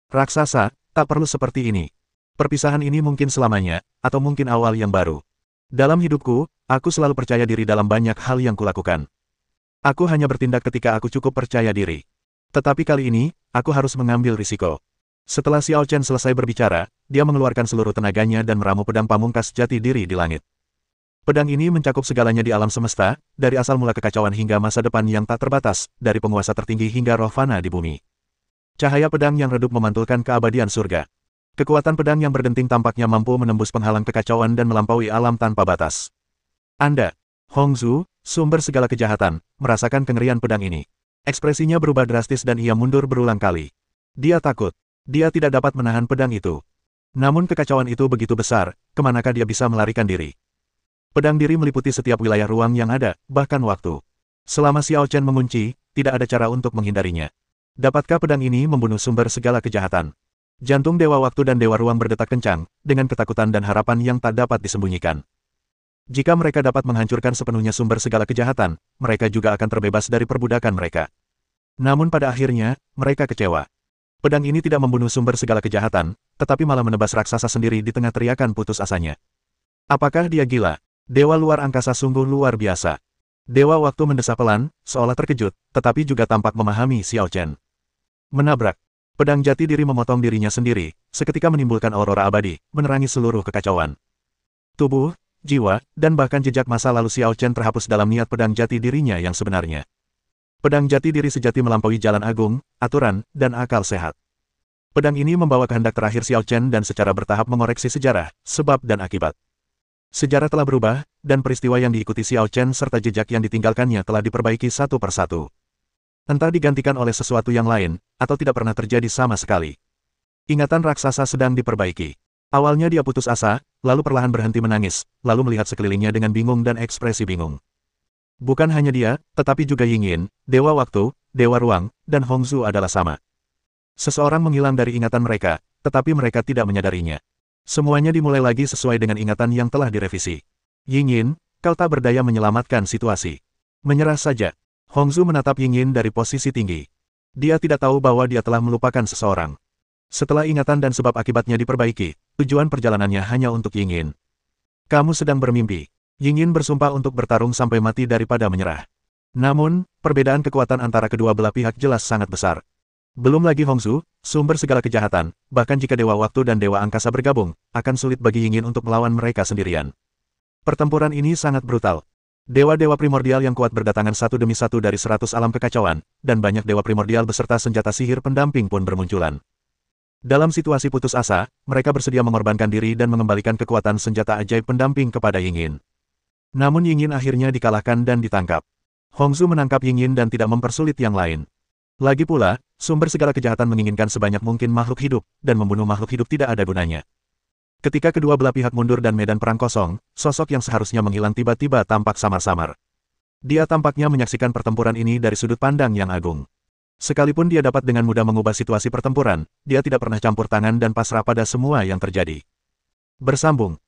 Speaker 1: Raksasa, tak perlu seperti ini. Perpisahan ini mungkin selamanya, atau mungkin awal yang baru. Dalam hidupku, aku selalu percaya diri dalam banyak hal yang kulakukan. Aku hanya bertindak ketika aku cukup percaya diri. Tetapi kali ini, aku harus mengambil risiko. Setelah Xiao Chen selesai berbicara, dia mengeluarkan seluruh tenaganya dan meramu pedang pamungkas jati diri di langit. Pedang ini mencakup segalanya di alam semesta, dari asal mula kekacauan hingga masa depan yang tak terbatas, dari penguasa tertinggi hingga roh fana di bumi. Cahaya pedang yang redup memantulkan keabadian surga. Kekuatan pedang yang berdenting tampaknya mampu menembus penghalang kekacauan dan melampaui alam tanpa batas. Anda, Hongzhu, sumber segala kejahatan, merasakan kengerian pedang ini. Ekspresinya berubah drastis dan ia mundur berulang kali. Dia takut. Dia tidak dapat menahan pedang itu. Namun kekacauan itu begitu besar, kemanakah dia bisa melarikan diri? Pedang diri meliputi setiap wilayah ruang yang ada, bahkan waktu. Selama Xiao Chen mengunci, tidak ada cara untuk menghindarinya. Dapatkah pedang ini membunuh sumber segala kejahatan? Jantung Dewa Waktu dan Dewa Ruang berdetak kencang, dengan ketakutan dan harapan yang tak dapat disembunyikan. Jika mereka dapat menghancurkan sepenuhnya sumber segala kejahatan, mereka juga akan terbebas dari perbudakan mereka. Namun pada akhirnya, mereka kecewa. Pedang ini tidak membunuh sumber segala kejahatan, tetapi malah menebas raksasa sendiri di tengah teriakan putus asanya. Apakah dia gila? Dewa luar angkasa sungguh luar biasa. Dewa Waktu mendesah pelan, seolah terkejut, tetapi juga tampak memahami Xiao Chen. Menabrak. Pedang jati diri memotong dirinya sendiri, seketika menimbulkan aurora abadi, menerangi seluruh kekacauan. Tubuh, jiwa, dan bahkan jejak masa lalu Xiao Chen terhapus dalam niat pedang jati dirinya yang sebenarnya. Pedang jati diri sejati melampaui jalan agung, aturan, dan akal sehat. Pedang ini membawa kehendak terakhir Xiao Chen dan secara bertahap mengoreksi sejarah, sebab dan akibat. Sejarah telah berubah, dan peristiwa yang diikuti Xiao Chen serta jejak yang ditinggalkannya telah diperbaiki satu persatu. Entah digantikan oleh sesuatu yang lain, atau tidak pernah terjadi sama sekali. Ingatan raksasa sedang diperbaiki. Awalnya dia putus asa, lalu perlahan berhenti menangis, lalu melihat sekelilingnya dengan bingung dan ekspresi bingung. Bukan hanya dia, tetapi juga Yingyin, Dewa Waktu, Dewa Ruang, dan Hongzhu adalah sama. Seseorang menghilang dari ingatan mereka, tetapi mereka tidak menyadarinya. Semuanya dimulai lagi sesuai dengan ingatan yang telah direvisi. Yingyin, kau tak berdaya menyelamatkan situasi. Menyerah saja. Hongzhu menatap Yingyin dari posisi tinggi. Dia tidak tahu bahwa dia telah melupakan seseorang. Setelah ingatan dan sebab akibatnya diperbaiki, tujuan perjalanannya hanya untuk Yingyin. Kamu sedang bermimpi. Yingyin bersumpah untuk bertarung sampai mati daripada menyerah. Namun, perbedaan kekuatan antara kedua belah pihak jelas sangat besar. Belum lagi Hongzhu, sumber segala kejahatan, bahkan jika Dewa Waktu dan Dewa Angkasa bergabung, akan sulit bagi Yingyin untuk melawan mereka sendirian. Pertempuran ini sangat brutal. Dewa-dewa primordial yang kuat berdatangan satu demi satu dari 100 alam kekacauan, dan banyak dewa primordial beserta senjata sihir pendamping pun bermunculan. Dalam situasi putus asa, mereka bersedia mengorbankan diri dan mengembalikan kekuatan senjata ajaib pendamping kepada Yingyin. Namun Yingyin akhirnya dikalahkan dan ditangkap. Hongzhu menangkap Yingyin dan tidak mempersulit yang lain. Lagi pula, sumber segala kejahatan menginginkan sebanyak mungkin makhluk hidup, dan membunuh makhluk hidup tidak ada gunanya. Ketika kedua belah pihak mundur dan medan perang kosong, sosok yang seharusnya menghilang tiba-tiba tampak samar-samar. Dia tampaknya menyaksikan pertempuran ini dari sudut pandang yang agung. Sekalipun dia dapat dengan mudah mengubah situasi pertempuran, dia tidak pernah campur tangan dan pasrah pada semua yang terjadi. Bersambung.